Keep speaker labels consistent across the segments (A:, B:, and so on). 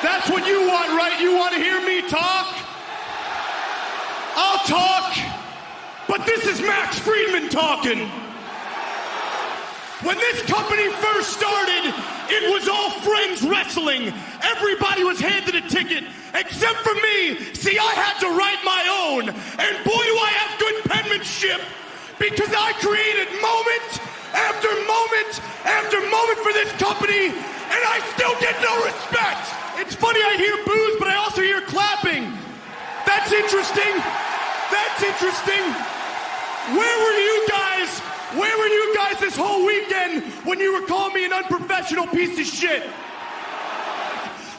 A: That's what you want, right? You want to hear me talk? I'll talk, but this is Max Friedman talking. When this company first started, it was all friends wrestling. Everybody was handed a ticket, except for me. See, I had to write my own, and boy, do I have good penmanship, because I created moment after moment after moment for this company, and I still get no respect. It's funny, I hear boos, but I also hear clapping. That's interesting. That's interesting. Where were you guys? Where were you guys this whole weekend when you were calling me an unprofessional piece of shit?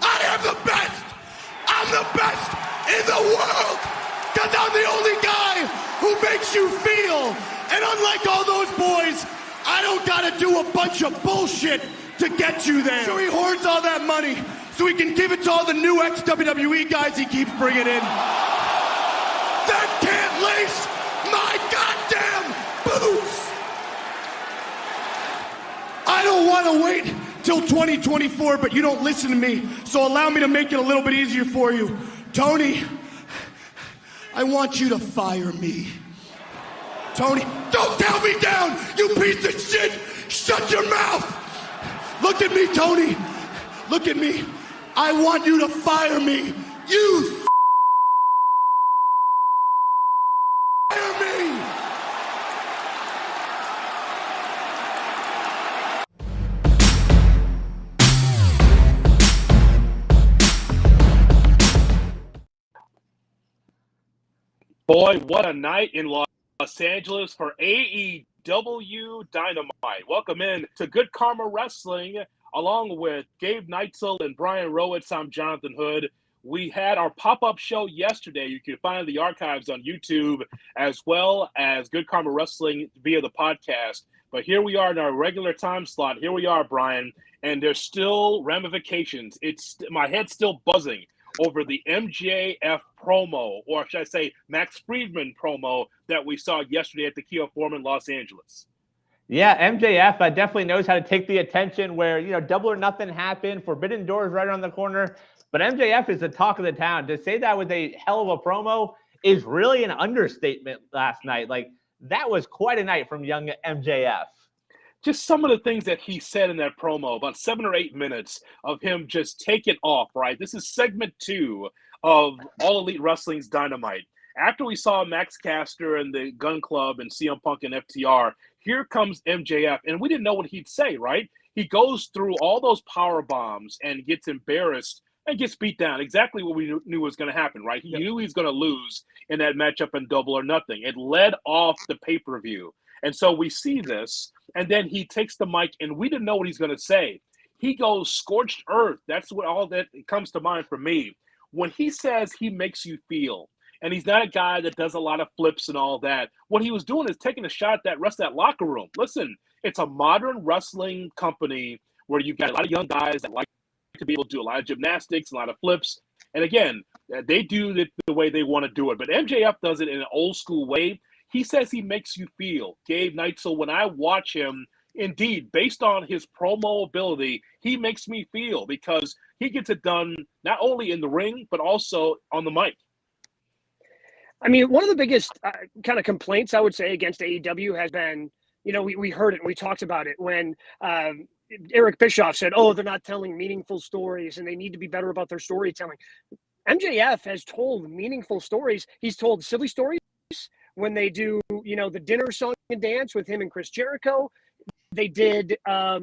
A: I am the best. I'm the best in the world, because I'm the only guy who makes you feel. And unlike all those boys, I don't gotta do a bunch of bullshit to get you there. So he hoards all that money so he can give it to all the new ex-WWE guys he keeps bringing in. That can't lace my goddamn boots. I don't want to wait till 2024, but you don't listen to me, so allow me to make it a little bit easier for you. Tony, I want you to fire me. Tony, don't tell me down, you piece of shit! Shut your mouth! Look at me, Tony. Look at me. I want you to fire me. You fire me!
B: Boy, what a night in Los Angeles for AEW Dynamite. Welcome in to Good Karma Wrestling, along with Gabe Neitzel and Brian Rowitz. I'm Jonathan Hood. We had our pop-up show yesterday. You can find the archives on YouTube as well as Good Karma Wrestling via the podcast. But here we are in our regular time slot. Here we are, Brian, and there's still ramifications. My head's still buzzing over the MJF promo, or should I say Max Friedman promo that we saw yesterday at the Kia Forum in Los Angeles.
C: Yeah, MJF definitely knows how to take the attention where, Double or Nothing happened, Forbidden Doors right around the corner. But MJF is the talk of the town. To say that was a hell of a promo is really an understatement last night. Like, that was quite a night from young MJF.
B: Just some of the things that he said in that promo, about 7 or 8 minutes of him just take it off, right? This is segment 2 of All Elite Wrestling's Dynamite. After we saw Max Caster and the Gun Club and CM Punk and FTR, here comes MJF, and we didn't know what he'd say, right? He goes through all those power bombs and gets embarrassed and gets beat down. Exactly what we knew was going to happen, right? He knew he was going to lose in that matchup in Double or Nothing. It led off the pay-per-view. And so we see this, and then he takes the mic, and we didn't know what he's going to say. He goes scorched earth. That's what all that comes to mind for me. When he says he makes you feel, and he's not a guy that does a lot of flips and all that, what he was doing is taking a shot at that rest of that locker room. Listen, it's a modern wrestling company where you've got a lot of young guys that like to be able to do a lot of gymnastics, a lot of flips. And again, they do it the way they want to do it. But MJF does it in an old school way. He says he makes you feel. Gabe Neitzel, when I watch him, indeed, based on his promo ability, he makes me feel because he gets it done not only in the ring, but also on the mic.
D: I mean, one of the biggest kind of complaints I would say against AEW has been, we heard it and we talked about it when Eric Bischoff said, they're not telling meaningful stories and they need to be better about their storytelling. MJF has told meaningful stories. He's told silly stories when they do, the dinner song and dance with him and Chris Jericho. They did, a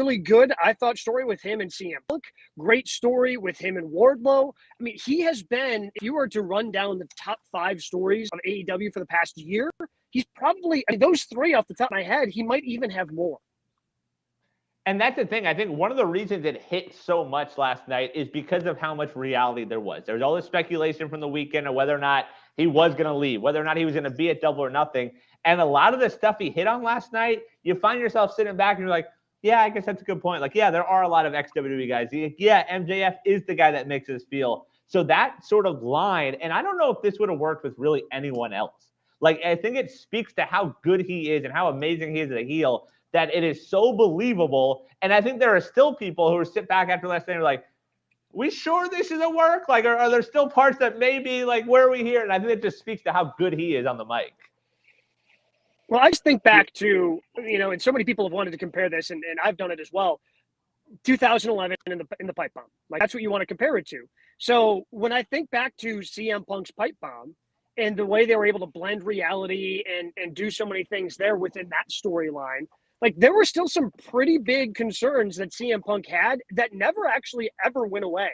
D: really good, I thought, story with him and CM Punk. Great story with him and Wardlow. I mean, he has been, if you were to run down the top 5 stories of AEW for the past year, he's probably, those 3 off the top of my head, he might even have more.
C: And that's the thing. I think one of the reasons it hit so much last night is because of how much reality there was. There was all this speculation from the weekend of whether or not he was going to leave, whether or not he was going to be at Double or Nothing. And a lot of the stuff he hit on last night, you find yourself sitting back and you're like, yeah, I guess that's a good point. Like, yeah, there are a lot of ex-WWE guys. Yeah, MJF is the guy that makes us feel. So that sort of line, and I don't know if this would have worked with really anyone else. Like, I think it speaks to how good he is and how amazing he is as a heel that it is so believable. And I think there are still people who sit back after last night and are like, we sure this is a work? Like, are there still parts that maybe, like, where are we here? And I think it just speaks to how good he is on the mic.
D: Well, I just think back to, and so many people have wanted to compare this, and I've done it as well, 2011 in the pipe bomb. Like, that's what you want to compare it to. So when I think back to CM Punk's pipe bomb and the way they were able to blend reality and do so many things there within that storyline, like, there were still some pretty big concerns that CM Punk had that never actually ever went away.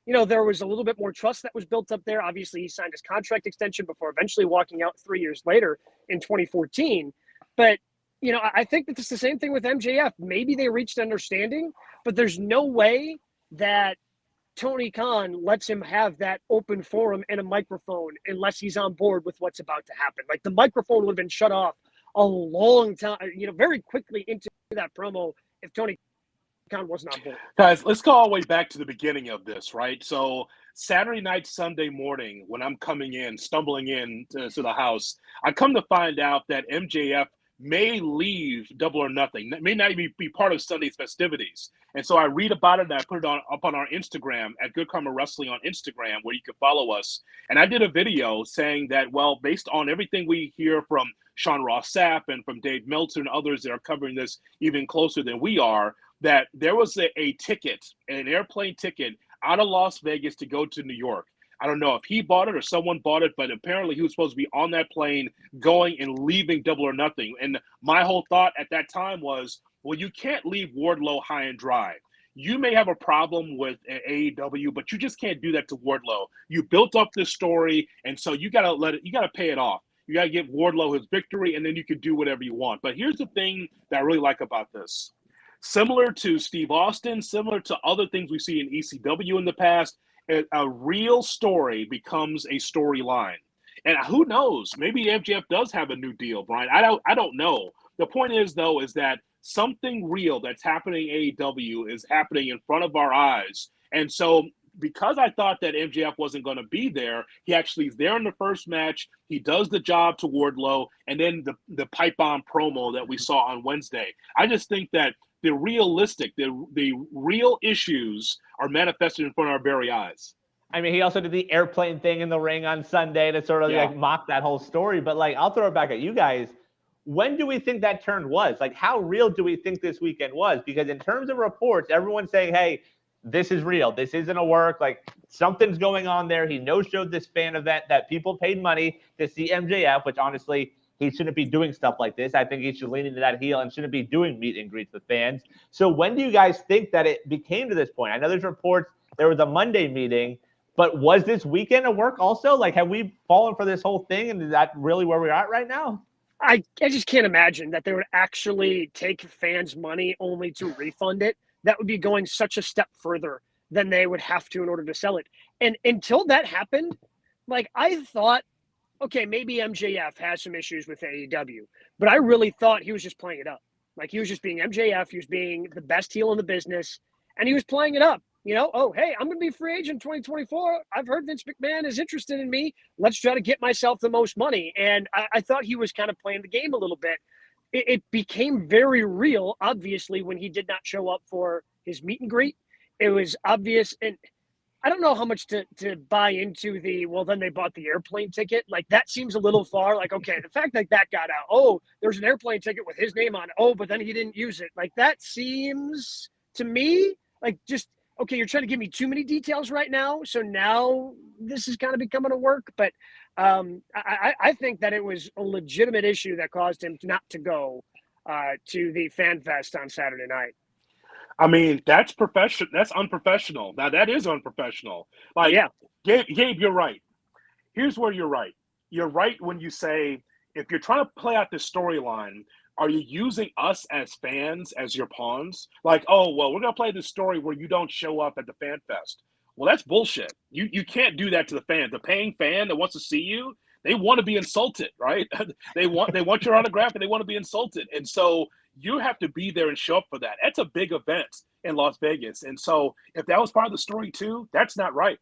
D: There was a little bit more trust that was built up there. Obviously, he signed his contract extension before eventually walking out 3 years later in 2014. But, I think that it's the same thing with MJF. Maybe they reached understanding, but there's no way that Tony Khan lets him have that open forum and a microphone unless he's on board with what's about to happen. Like, the microphone would have been shut off a long time, very quickly into that promo if Tony Khan wasn't on board.
B: Guys, let's go all the way back to the beginning of this, right? So Saturday night, Sunday morning, when I'm stumbling in to the house, I come to find out that MJF may leave Double or Nothing, may not even be part of Sunday's festivities. And so I read about it and I put it up on our Instagram at Good Karma Wrestling on Instagram, where you can follow us. And I did a video saying that, well, based on everything we hear from Sean Ross Sapp and from Dave Meltzer and others that are covering this even closer than we are, that there was a ticket, an airplane ticket out of Las Vegas to go to New York. I don't know if he bought it or someone bought it, but apparently he was supposed to be on that plane going and leaving Double or Nothing. And my whole thought at that time was, well, you can't leave Wardlow high and dry. You may have a problem with AEW, but you just can't do that to Wardlow. You built up this story, and so you got to pay it off. You got to give Wardlow his victory, and then you can do whatever you want. But here's the thing that I really like about this. Similar to Steve Austin, similar to other things we see in ECW in the past, a real story becomes a storyline. And who knows? Maybe MJF does have a new deal, Brian. I don't know. The point is, though, is that something real that's happening in AEW is happening in front of our eyes. And so because I thought that MJF wasn't going to be there, he actually is there in the first match. He does the job to Wardlow, and then the pipe bomb promo that we saw on Wednesday. I just think that the real issues are manifested in front of our very eyes.
C: I mean, he also did the airplane thing in the ring on Sunday to sort of like mock that whole story. But like, I'll throw it back at you guys. When do we think that turn was? Like, how real do we think this weekend was? Because in terms of reports, everyone's saying, hey, this is real. This isn't a work. Like, something's going on there. He no-showed this fan event that people paid money to see MJF, which honestly, he shouldn't be doing stuff like this. I think he should lean into that heel and shouldn't be doing meet and greets with fans. So when do you guys think that it became to this point? I know there's reports there was a Monday meeting, but was this weekend a work also? Like, have we fallen for this whole thing, and is that really where we're at right now?
D: I just can't imagine that they would actually take fans' money only to refund it. That would be going such a step further than they would have to in order to sell it. And until that happened, like, I thought, okay, maybe MJF has some issues with AEW, but I really thought he was just playing it up. Like, he was just being MJF. He was being the best heel in the business, and he was playing it up. Oh, hey, I'm going to be free agent 2024. I've heard Vince McMahon is interested in me. Let's try to get myself the most money. And I thought he was kind of playing the game a little bit. It became very real, obviously, when he did not show up for his meet and greet. It was obvious. And I don't know how much to buy into then they bought the airplane ticket. Like, that seems a little far. Like, okay, the fact that got out, oh, there's an airplane ticket with his name on it. Oh, but then he didn't use it. Like, that seems to me like just, okay, you're trying to give me too many details right now. So now this is kind of becoming a work. But I think that it was a legitimate issue that caused him not to go to the Fan Fest on Saturday night.
B: I mean, that's professional. That's unprofessional. Now, that is unprofessional. Like, yeah. Gabe, you're right. Here's where you're right. You're right when you say, if you're trying to play out this storyline, are you using us as fans as your pawns? Like, oh, well, we're going to play this story where you don't show up at the Fan Fest. Well, that's bullshit. You can't do that to the fan. The paying fan that wants to see you, they want to be insulted, right? They want your autograph and they want to be insulted. And so you have to be there and show up for that. That's a big event in Las Vegas. And so if that was part of the story too, that's not right.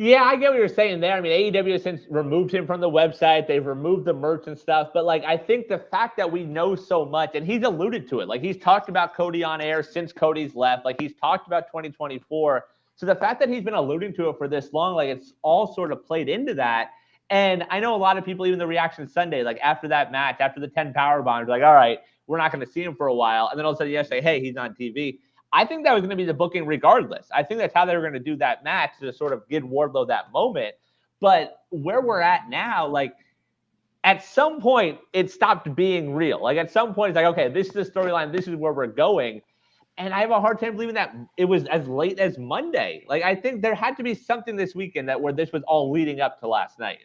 C: Yeah, I get what you're saying there. I mean, AEW has since removed him from the website. They've removed the merch and stuff. But, like, I think the fact that we know so much, and he's alluded to it. Like, he's talked about Cody on air since Cody's left. Like, he's talked about 2024. So the fact that he's been alluding to it for this long, like, it's all sort of played into that. And I know a lot of people, even the reaction Sunday, like, after that match, after the 10 power bombs, like, all right, we're not going to see him for a while. And then all of a sudden yesterday, hey, he's on TV. I think that was going to be the booking regardless. I think that's how they were going to do that match to sort of give Wardlow that moment. But where we're at now, like, at some point, it stopped being real. Like, at some point, it's like, okay, this is the storyline. This is where we're going. And I have a hard time believing that it was as late as Monday. Like, I think there had to be something this weekend where this was all leading up to last night.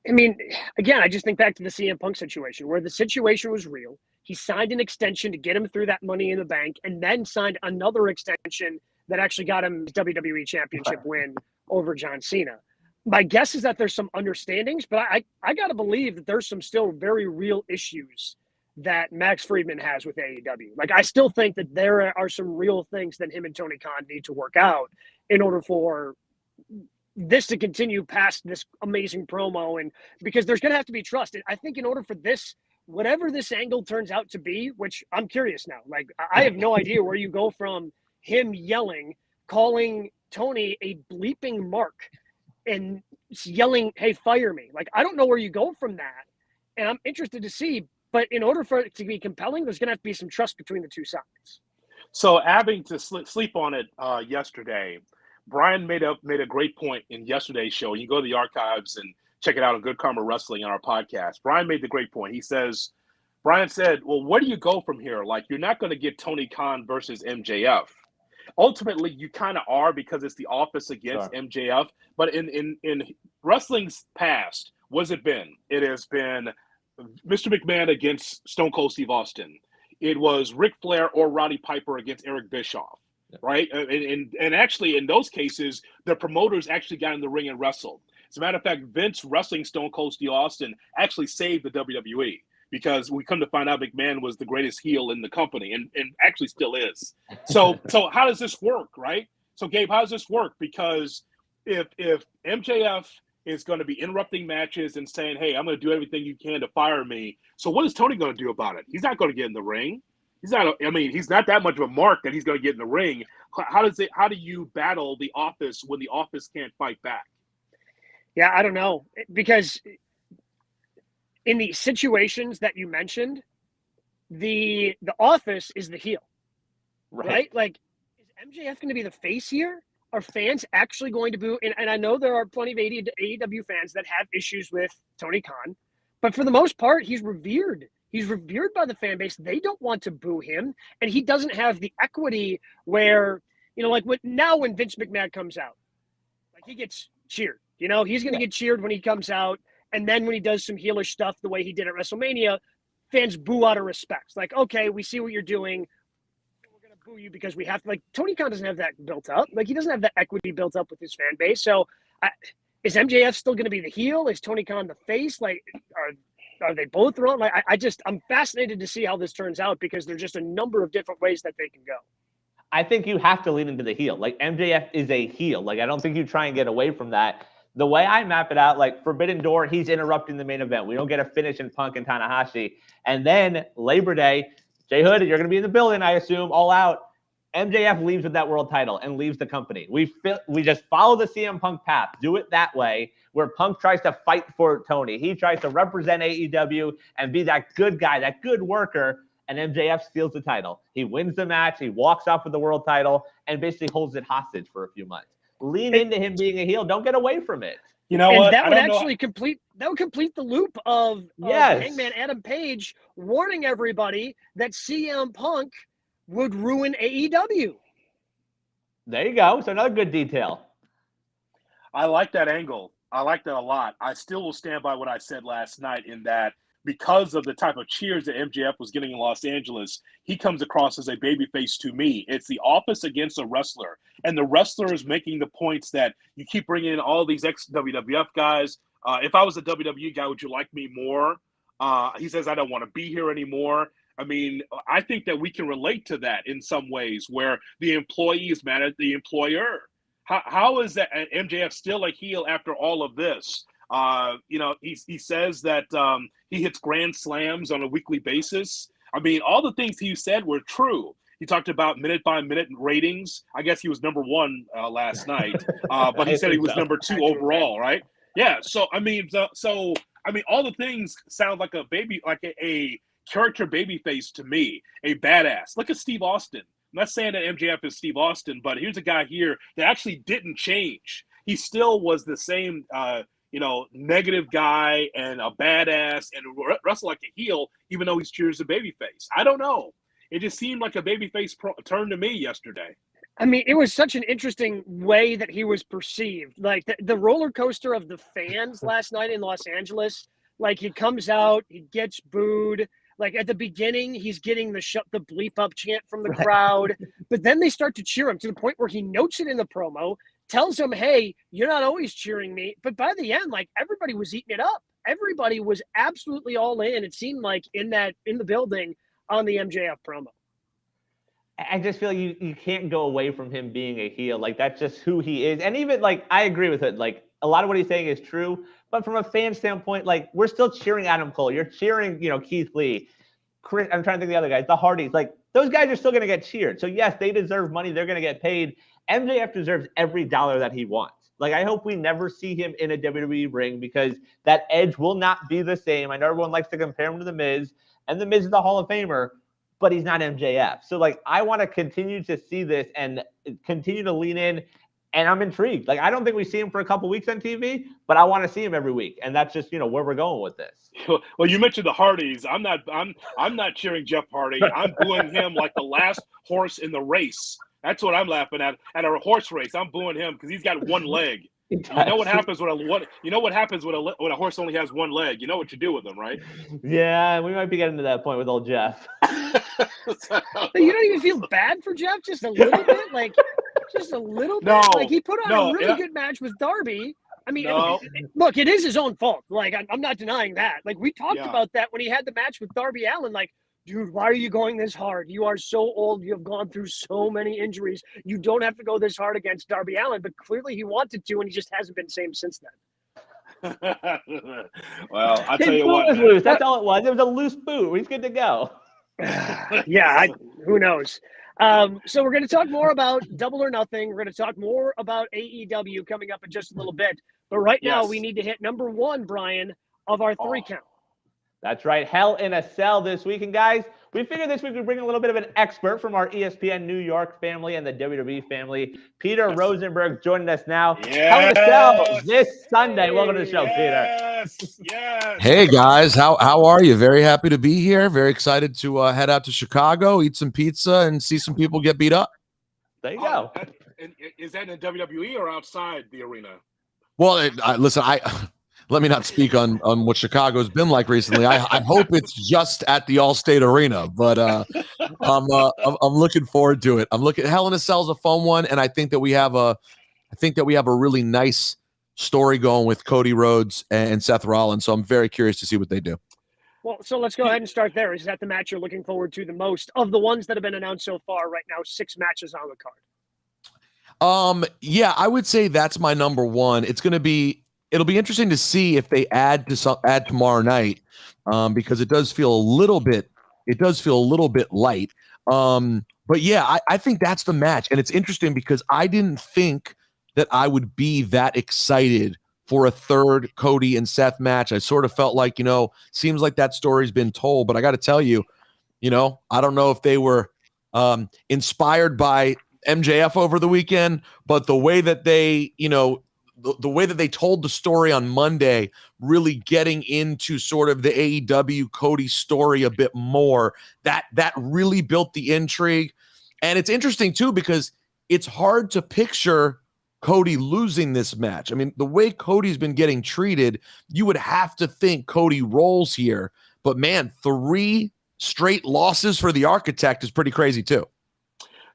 D: I mean, again, I just think back to the CM Punk situation where the situation was real. He signed an extension to get him through that Money in the Bank and then signed another extension that actually got him his WWE Championship win over John Cena. My guess is that there's some understandings, but I got to believe that there's some still very real issues that Max Friedman has with AEW. Like, I still think that there are some real things that him and Tony Khan need to work out in order for this to continue past this amazing promo, and because there's going to have to be trust. And I think in order for this, whatever this angle turns out to be, which I'm curious now, like, I have no idea where you go from him yelling, calling Tony a bleeping mark and yelling, hey, fire me. Like, I don't know where you go from that. And I'm interested to see, but in order for it to be compelling, there's going to have to be some trust between the two sides.
B: So having to sleep on it yesterday, Brian made a great point in yesterday's show. You go to the archives and check it out on Good Karma Wrestling on our podcast. Brian made the great point. Brian said, well, where do you go from here? Like, you're not going to get Tony Khan versus MJF. Ultimately, you kind of are, because it's the Office against MJF. But in wrestling's past, what's it been? It has been Mr. McMahon against Stone Cold Steve Austin. It was Ric Flair or Roddy Piper against Eric Bischoff. Right. And actually, in those cases, the promoters actually got in the ring and wrestled. As a matter of fact, Vince wrestling Stone Cold Steve Austin actually saved the WWE, because we come to find out McMahon was the greatest heel in the company and actually still is. So how does this work? Right. So, Gabe, how does this work? Because if MJF is going to be interrupting matches and saying, hey, I'm going to do everything you can to fire me. So what is Tony going to do about it? He's not going to get in the ring. He's not that much of a mark that he's going to get in the ring. How do you battle the Office when the Office can't fight back?
D: Yeah, I don't know. Because in the situations that you mentioned, the Office is the heel, right? Like, is MJF going to be the face here? Are fans actually going to boo? And I know there are plenty of AEW fans that have issues with Tony Khan, but for the most part, he's revered. He's revered by the fan base. They don't want to boo him, and he doesn't have the equity where, like when Vince McMahon comes out, like, he gets cheered. He's going to get cheered when he comes out, and then when he does some heelish stuff the way he did at WrestleMania, fans boo out of respect. Like, okay, we see what you're doing. We're going to boo you because we have to. Like, Tony Khan doesn't have that built up. Like, he doesn't have that equity built up with his fan base. So, is MJF still going to be the heel? Is Tony Khan the face? Like, are they both wrong? Like, I'm fascinated to see how this turns out, because there's just a number of different ways that they can go.
C: I think you have to lean into the heel. Like, MJF is a heel. Like, I don't think you try and get away from that. The way I map it out, like, Forbidden Door, he's interrupting the main event. We don't get a finish in Punk and Tanahashi. And then Labor Day, Jay Hood, you're going to be in the building, I assume, all out. MJF leaves with that world title and leaves the company. We just follow the CM Punk path. Do it that way, where Punk tries to fight for Tony. He tries to represent AEW and be that good guy, that good worker, and MJF steals the title. He wins the match. He walks off with the world title and basically holds it hostage for a few months. Lean into him being a heel. Don't get away from it.
B: You know what?
D: That would actually complete the loop of Hangman Adam Page warning everybody that CM Punk would ruin AEW.
C: There you go. So another good detail.
B: I like that angle. I like that a lot. I still will stand by what I said last night, in that because of the type of cheers that MJF was getting in Los Angeles, he comes across as a babyface to me. It's the Office against a wrestler, and the wrestler is making the points that you keep bringing in all these ex-WWF guys. If I was a WWE guy, would you like me more? He says, I don't want to be here anymore. I mean, I think that we can relate to that in some ways, where the employee is mad at the employer. how is that MJF still a heel after all of this? He says that he hits grand slams on a weekly basis. I mean, all the things he said were true. He talked about minute by minute ratings. I guess he was number one last night, but he said he was number two overall, right? Yeah. So I mean, all the things sound like a character babyface to me, a badass. Look at Steve Austin. I'm not saying that MJF is Steve Austin, but here's a guy here that actually didn't change. He still was the same, negative guy and a badass and wrestled like a heel, even though he's cheers a babyface. I don't know. It just seemed like a babyface turn to me yesterday.
D: I mean, it was such an interesting way that he was perceived. Like the roller coaster of the fans last night in Los Angeles. Like he comes out, he gets booed. Like at the beginning, he's getting the shut the bleep up chant from the crowd. But then they start to cheer him to the point where he notes it in the promo, tells them, hey, you're not always cheering me. But by the end, like everybody was eating it up. Everybody was absolutely all in. It seemed like in the building on the MJF promo.
C: I just feel you can't go away from him being a heel. Like that's just who he is. And even like I agree with it. Like a lot of what he's saying is true. But from a fan standpoint, like we're still cheering Adam Cole. You're cheering, Keith Lee, Chris. I'm trying to think of the other guys, the Hardys. Like those guys are still going to get cheered. So yes, they deserve money. They're going to get paid. MJF deserves every dollar that he wants. Like I hope we never see him in a WWE ring because that edge will not be the same. I know everyone likes to compare him to The Miz, and The Miz is the Hall of Famer, but he's not MJF. So like I want to continue to see this and continue to lean in. And I'm intrigued. Like I don't think we see him for a couple weeks on TV, but I want to see him every week. And that's just where we're going with this.
B: Well, you mentioned the Hardys. I'm not cheering Jeff Hardy. I'm booing him like the last horse in the race. That's what I'm laughing at a horse race. I'm booing him because he's got one leg. You know what happens when a horse only has one leg? You know what you do with them, right?
C: Yeah, we might be getting to that point with old Jeff.
D: You don't even feel bad for Jeff, just a little bit, like just a little bit. Like he put on a really good match with Darby. I mean, look, it is his own fault. Like I'm not denying that. Like we talked about that when he had the match with Darby Allin. Like, dude, why are you going this hard? You are so old. You have gone through so many injuries. You don't have to go this hard against Darby Allin. But clearly he wanted to, and he just hasn't been the same since then.
B: Well, I'll tell you what.
C: Was loose. That's all it was. It was a loose boot. He's good to go.
D: Who knows? So we're going to talk more about Double or Nothing. We're going to talk more about AEW coming up in just a little bit. But right now we need to hit number one, Brian, of our 3 count.
C: That's right. Hell in a Cell this week. And guys, we figured this week we'd bring a little bit of an expert from our ESPN New York family and the WWE family. Peter Rosenberg joining us now.
B: Yes.
C: Hell in a Cell this Sunday. Welcome to the show, Peter.
B: Yes.
E: Hey guys, how are you? Very happy to be here. Very excited to head out to Chicago, eat some pizza, and see some people get beat up.
C: There you go.
B: And is that in WWE or outside the arena?
E: Well, listen, let me not speak on what Chicago's been like recently. I hope it's just at the Allstate Arena, but I'm looking forward to it. Hell in a Cell's a fun one, and I think that we have a really nice story going with Cody Rhodes and Seth Rollins. So I'm very curious to see what they do.
D: Well, so let's go ahead and start there. Is that the match you're looking forward to the most of the ones that have been announced so far? Right now, 6 matches on the card.
E: Yeah, I would say that's my number one. It'll be interesting to see if they add tomorrow night, because it does feel a little bit light. But yeah, I think that's the match, and it's interesting because I didn't think that I would be that excited for a third Cody and Seth match. I sort of felt like, seems like that story's been told, but I got to tell you, I don't know if they were inspired by MJF over the weekend, but the way that they, the way that they told the story on Monday, really getting into sort of the AEW Cody story a bit more, that really built the intrigue. And it's interesting too, because it's hard to picture Cody losing this match. I mean, the way Cody's been getting treated, you would have to think Cody rolls here. But man, 3 straight losses for the Architect is pretty crazy too.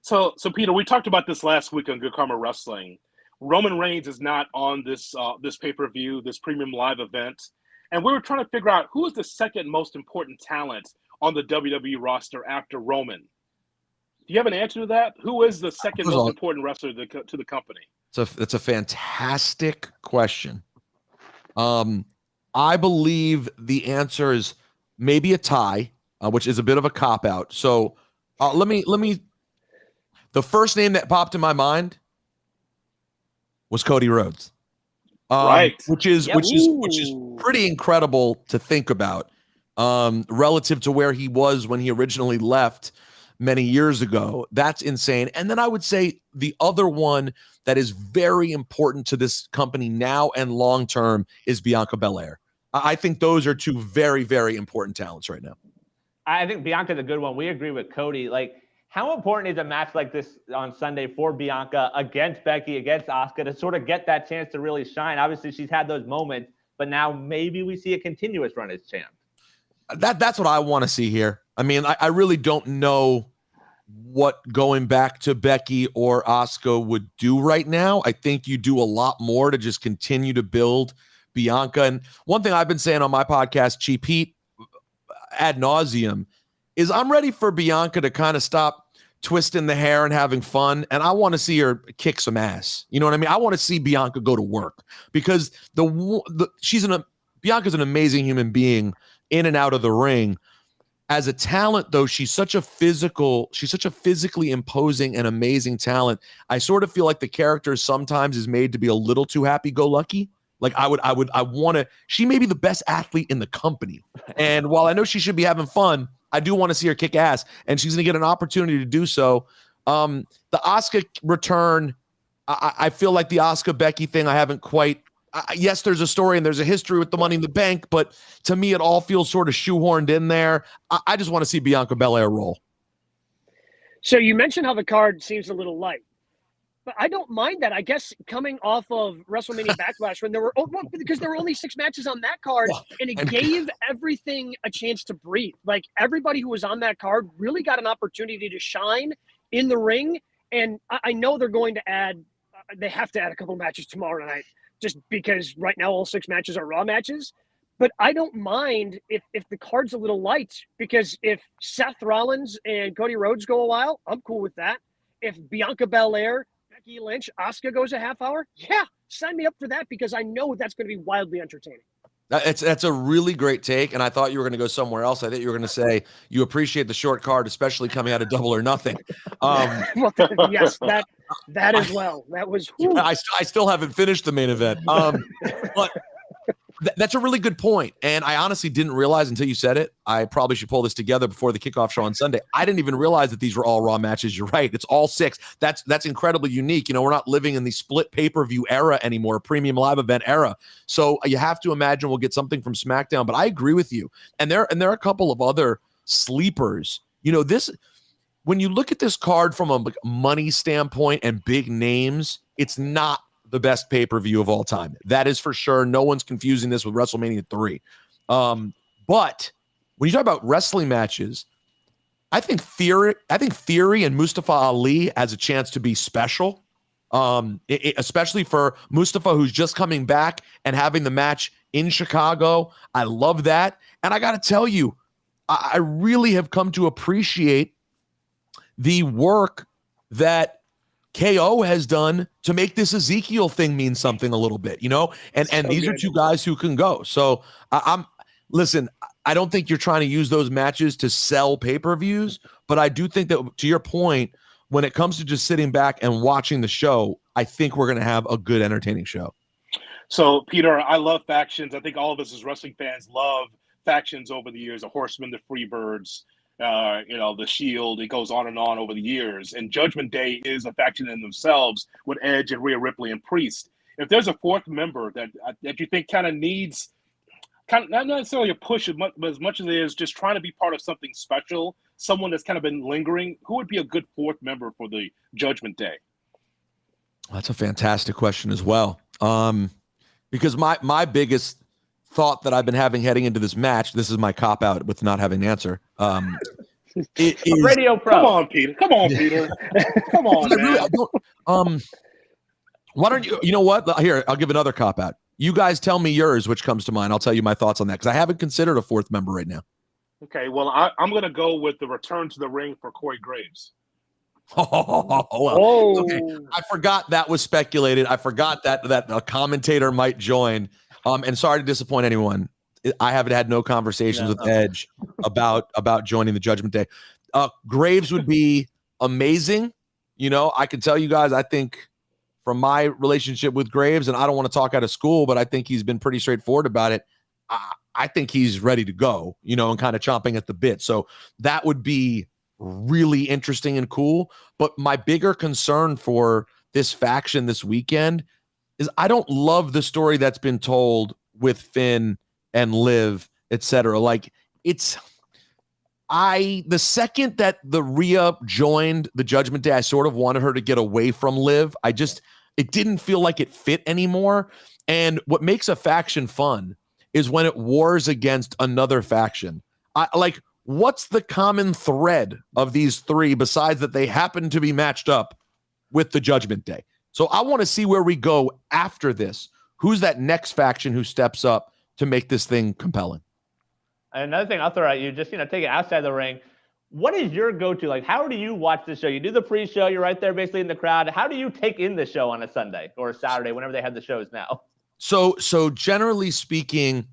B: So Peter, we talked about this last week on Good Karma Wrestling. Roman Reigns is not on this pay-per-view, this premium live event. And we were trying to figure out who is the second most important talent on the WWE roster after Roman. Do you have an answer to that? Who is the second most important wrestler to the company?
E: So that's a fantastic question. I believe the answer is maybe a tie, which is a bit of a cop out. So let me. The first name that popped in my mind was Cody Rhodes,
B: Right.
E: which is pretty incredible to think about, relative to where he was when he originally left many years ago. That's insane. And then I would say the other one that is very important to this company now and long term is Bianca Belair. I think those are two very, very important talents right now.
C: I think Bianca's a good one. We agree with Cody. Like, how important is a match like this on Sunday for Bianca against Becky, against Asuka, to sort of get that chance to really shine? Obviously, she's had those moments, but now maybe we see a continuous run as champ.
E: That's what I want to see here. I mean, I really don't know what going back to Becky or Asuka would do right now. I think you do a lot more to just continue to build Bianca. And one thing I've been saying on my podcast, Cheap Heat, ad nauseum, is I'm ready for Bianca to kind of stop twisting the hair and having fun. And I want to see her kick some ass. You know what I mean? I want to see Bianca go to work, because Bianca's an amazing human being in and out of the ring. As a talent, though, she's such a physically imposing and amazing talent. I sort of feel like the character sometimes is made to be a little too happy-go-lucky. Like I want to. She may be the best athlete in the company, and while I know she should be having fun, I do want to see her kick ass, and she's going to get an opportunity to do so. The Asuka return, I feel like the Asuka Becky thing, I haven't quite. Yes, there's a story and there's a history with the Money in the Bank, but to me, it all feels sort of shoehorned in there. I just want to see Bianca Belair roll.
D: So you mentioned how the card seems a little light, but I don't mind that. I guess coming off of WrestleMania Backlash, when because there were only 6 matches on that card, and it gave everything a chance to breathe. Like, everybody who was on that card really got an opportunity to shine in the ring. And I know they're going to add, they have to add a couple matches tomorrow night, just because right now all 6 matches are Raw matches. But I don't mind if the card's a little light, because if Seth Rollins and Cody Rhodes go a while, I'm cool with that. If Bianca Belair, Becky Lynch, Asuka goes a half hour, yeah, sign me up for that, because I know that's going to be wildly entertaining.
E: That's a really great take, and I thought you were going to go somewhere else. I thought you were going to say you appreciate the short card, especially coming out of Double or Nothing.
D: Well, yes, that as well. That was.
E: I still haven't finished the main event, but that's a really good point. And I honestly didn't realize until you said it. I probably should pull this together before the kickoff show on Sunday. I didn't even realize that these were all Raw matches. You're right. It's all 6. That's incredibly unique. You know, we're not living in the split pay-per-view era anymore, premium live event era. So you have to imagine we'll get something from SmackDown. But I agree with you. And there are a couple of other sleepers. You know, when you look at this card from a money standpoint and big names, it's not the best pay-per-view of all time. That is for sure. No one's confusing this with WrestleMania 3. But when you talk about wrestling matches, I think Theory and Mustafa Ali has a chance to be special, especially for Mustafa, who's just coming back and having the match in Chicago. I love that. And I got to tell you, I really have come to appreciate the work that KO has done to make this Ezekiel thing mean something a little bit, you know, and these are 2 guys who can go. So listen, I don't think you're trying to use those matches to sell pay-per-views, but I do think that, to your point, when it comes to just sitting back and watching the show, I think we're going to have a good, entertaining show.
B: So, Peter, I love factions. I think all of us as wrestling fans love factions over the years, the Horsemen, the Freebirds, the Shield. It goes on and on over the years. And Judgment Day is a faction in themselves with Edge and Rhea Ripley and Priest. If there's a 4th member that you think kind of needs, not necessarily a push as much as it is just trying to be part of something special, someone that's kind of been lingering, who would be a good 4th member for the Judgment Day?
E: That's a fantastic question as well. Because my biggest thought that I've been having heading into this match, this is my cop out with not having an answer. It is,
C: Radio Pro.
B: Come on, Peter. Come on, man.
E: Why don't you know what? Here, I'll give another cop out. You guys tell me yours, which comes to mind. I'll tell you my thoughts on that, because I haven't considered a 4th member right now.
B: Okay, well, I'm going to go with the return to the ring for Corey Graves.
E: Well,
D: Oh,
E: okay. I forgot that was speculated. I forgot that a commentator might join. And sorry to disappoint anyone. I haven't had no conversations with Edge about joining the Judgment Day. Graves would be amazing. You know, I can tell you guys, I think from my relationship with Graves, and I don't want to talk out of school, but I think he's been pretty straightforward about it. I think he's ready to go, you know, and kind of chomping at the bit. So that would be really interesting and cool. But my bigger concern for this faction this weekend is I don't love the story that's been told with Finn and Liv, etc. Like the second that the Rhea joined the Judgment Day, I sort of wanted her to get away from Liv. It didn't feel like it fit anymore. And what makes a faction fun is when it wars against another faction. What's the common thread of these three besides that they happen to be matched up with the Judgment Day? So I want to see where we go after this. Who's that next faction who steps up to make this thing compelling?
C: Another thing I'll throw at you, just, take it outside the ring. What is your go-to? Like, how do you watch the show? You do the pre-show, you're right there basically in the crowd. How do you take in the show on a Sunday or a Saturday, whenever they have the shows now?
E: So generally speaking,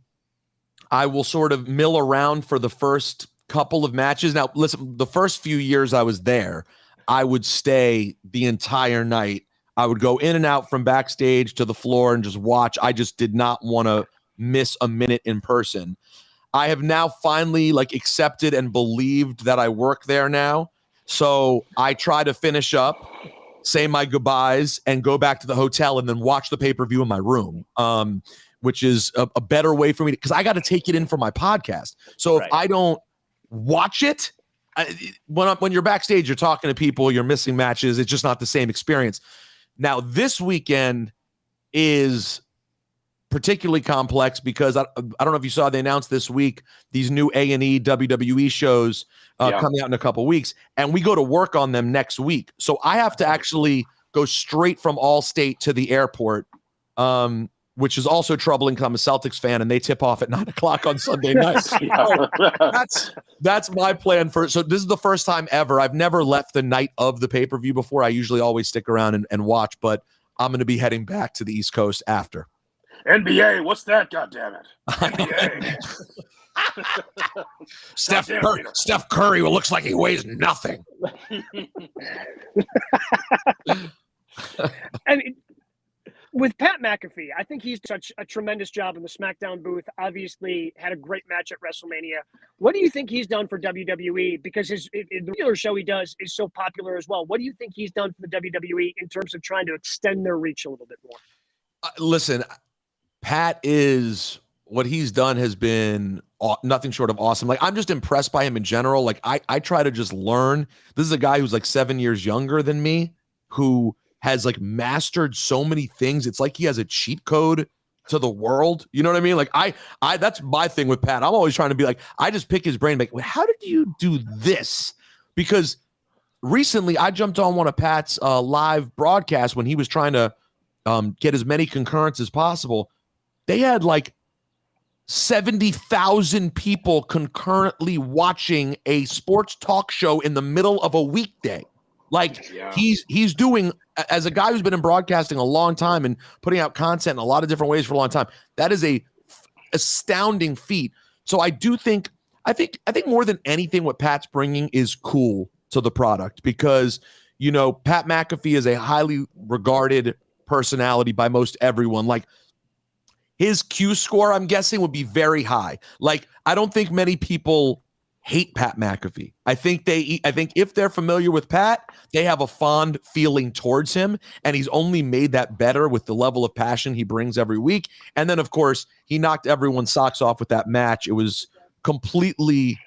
E: I will sort of mill around for the first couple of matches. Now, listen, the first few years I was there, I would stay the entire night. I would go in and out from backstage to the floor and just watch. I just did not want to miss a minute in person. I have now finally accepted and believed that I work there now. So I try to finish up, say my goodbyes, and go back to the hotel and then watch the pay-per-view in my room, which is a better way for me because I got to take it in for my podcast. So if I don't watch it, when you're backstage, you're talking to people, you're missing matches. It's just not the same experience. Now, this weekend is particularly complex because I don't know if you saw, they announced this week these new A&E WWE shows coming out in a couple weeks, and we go to work on them next week. So I have to actually go straight from Allstate to the airport, which is also troubling because I'm a Celtics fan and they tip off at 9:00 on Sunday night. So that's my plan for. So this is the first time ever. I've never left the night of the pay-per-view before. I usually always stick around and watch, but I'm going to be heading back to the East Coast after.
B: NBA, what's that? God damn it! NBA.
E: Steph Curry looks like he weighs nothing.
D: I mean, with Pat McAfee, I think he's done a tremendous job in the SmackDown booth. Obviously, had a great match at WrestleMania. What do you think he's done for WWE? Because the regular show he does is so popular as well. What do you think he's done for the WWE in terms of trying to extend their reach a little bit more?
E: Listen, Pat what he's done has been nothing short of awesome. I'm just impressed by him in general. I try to just learn. This is a guy who's 7 years younger than me, who has mastered so many things. It's like he has a cheat code to the world. You know what I mean? I that's my thing with Pat. I'm always trying to be I just pick his brain, how did you do this? Because recently I jumped on one of Pat's live broadcasts when he was trying to get as many concurrents as possible. They had 70,000 people concurrently watching a sports talk show in the middle of a weekday. He's doing, as a guy who's been in broadcasting a long time and putting out content in a lot of different ways for a long time, that is a astounding feat. So I think more than anything, what Pat's bringing is cool to the product because, Pat McAfee is a highly regarded personality by most everyone. His Q score, I'm guessing, would be very high. I don't think many people hate Pat McAfee. I think if they're familiar with Pat, they have a fond feeling towards him, and he's only made that better with the level of passion he brings every week. And then, of course, he knocked everyone's socks off with that match. It was completely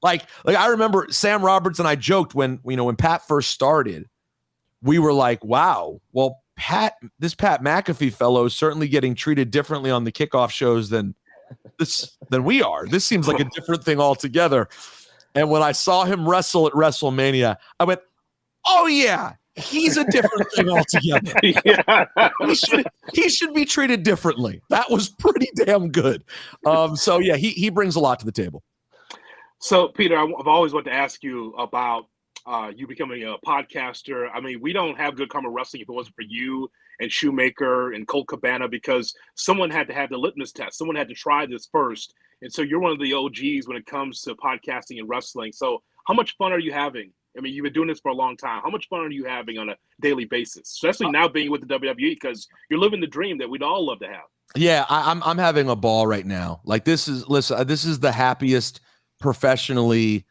E: I remember Sam Roberts and I joked when Pat first started, we were like, wow, well, this Pat McAfee fellow is certainly getting treated differently on the kickoff shows than we are. This seems like a different thing altogether. And when I saw him wrestle at WrestleMania, I went, oh yeah, he's a different thing altogether.
B: Yeah.
E: He should be treated differently. That was pretty damn good. So yeah, he brings a lot to the table.
B: So Peter, I've always wanted to ask you about you becoming a podcaster. I mean, we don't have Good Karma Wrestling if it wasn't for you and Shoemaker and Colt Cabana, because someone had to have the litmus test. Someone had to try this first. And so you're one of the OGs when it comes to podcasting and wrestling. So how much fun are you having? I mean, you've been doing this for a long time. How much fun are you having on a daily basis, especially now being with the WWE, because you're living the dream that we'd all love to have?
E: Yeah, I'm having a ball right now. Like this is the happiest professionally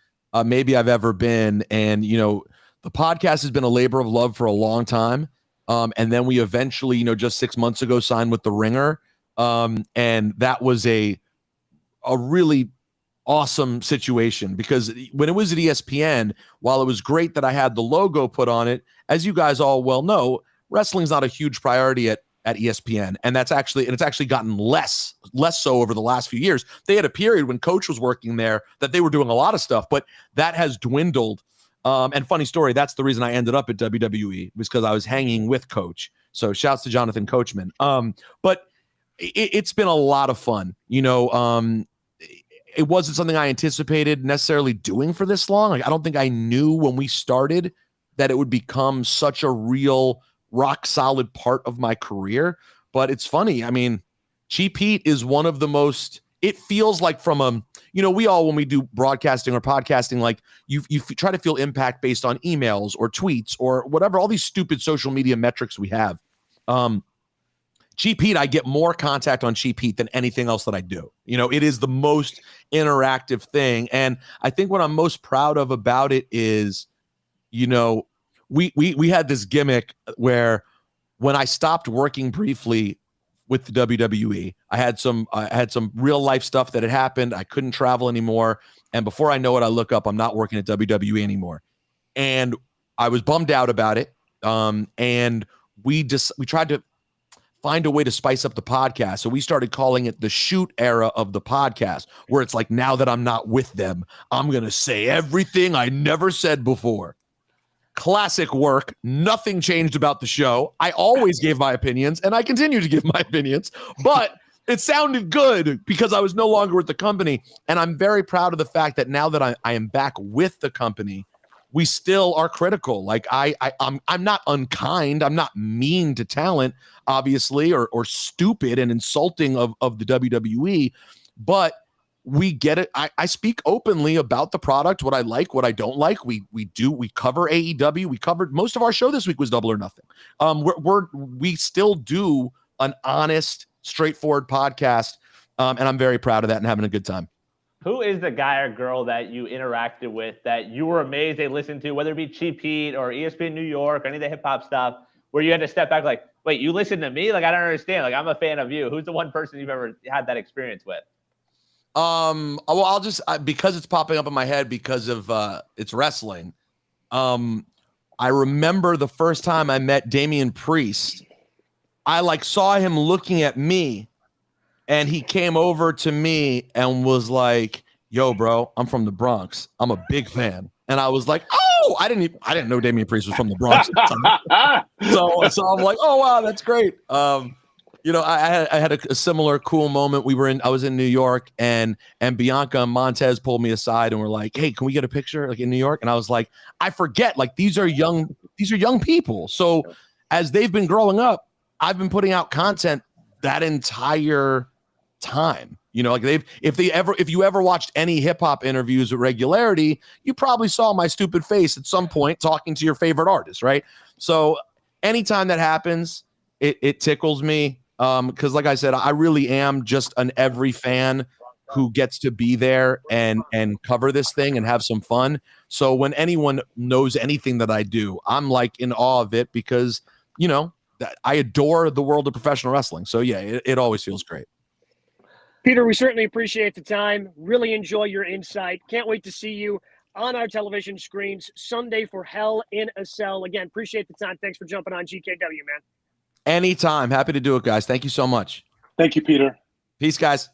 E: maybe I've ever been. And the podcast has been a labor of love for a long time. And then we eventually, just 6 months ago, signed with The Ringer. And that was a really awesome situation, because when it was at ESPN, while it was great that I had the logo put on it, as you guys all well know, wrestling's not a huge priority at ESPN. And it's actually gotten less so over the last few years. They had a period when Coach was working there that they were doing a lot of stuff, but that has dwindled. And funny story, that's the reason I ended up at WWE, was because I was hanging with Coach. So shouts to Jonathan Coachman. But it's been a lot of fun. It wasn't something I anticipated necessarily doing for this long. Like, I don't think I knew when we started that it would become such a real rock solid part of my career. But it's funny. I mean, Cheap Heat is one of the most, it feels like from we all, when we do broadcasting or podcasting, like you try to feel impact based on emails or tweets or whatever, all these stupid social media metrics we have. Cheap Heat, I get more contact on Cheap Heat than anything else that I do. It is the most interactive thing. And I think what I'm most proud of about it is, we had this gimmick where when I stopped working briefly with the WWE, I had some real life stuff that had happened. I couldn't travel anymore. And before I know it, I look up, I'm not working at WWE anymore. And I was bummed out about it. And we tried to find a way to spice up the podcast. So we started calling it the shoot era of the podcast, where it's like, now that I'm not with them, I'm going to say everything I never said before. Classic work. Nothing changed about the show. I always gave my opinions, and I continue to give my opinions, but it sounded good because I was no longer with the company. And I'm very proud of the fact that now that I am back with the company, we still are critical. Like I'm not unkind. I'm not mean to talent, obviously, or stupid and insulting of the WWE, but we get it. I speak openly about the product, what I like, what I don't like. We cover AEW. We covered most of our show this week was Double or Nothing. We still do an honest, straightforward podcast. And I'm very proud of that and having a good time.
C: Who is the guy or girl that you interacted with that you were amazed they listened to, whether it be Cheap Heat or ESPN New York or any of the hip hop stuff, where you had to step back like, wait, you listen to me? Like, I don't understand. Like, I'm a fan of you. Who's the one person you've ever had that experience with?
E: Well, I'll just, because it's popping up in my head because of it's wrestling. I remember the first time I met Damian Priest, I saw him looking at me, and he came over to me and was like, "Yo, bro, I'm from the Bronx. I'm a big fan." And I was like, "Oh, I didn't know Damian Priest was from the Bronx." so I'm like, "Oh, wow, that's great." I had a similar cool moment. I was in New York, and Bianca and Montez pulled me aside and were like, "Hey, can we get a picture in New York?" And I was like, I forget, these are young people. So as they've been growing up, I've been putting out content that entire time. If you ever watched any hip hop interviews with regularity, you probably saw my stupid face at some point talking to your favorite artist, right? So anytime that happens, it tickles me. Because like I said, I really am just an every fan who gets to be there and cover this thing and have some fun. So when anyone knows anything that I do, I'm in awe of it because, I adore the world of professional wrestling. So yeah, it always feels great.
D: Peter, we certainly appreciate the time. Really enjoy your insight. Can't wait to see you on our television screens Sunday for Hell in a Cell. Again, appreciate the time. Thanks for jumping on GKW, man.
E: Anytime. Happy to do it, guys. Thank you so much.
B: Thank you, Peter.
E: Peace, guys.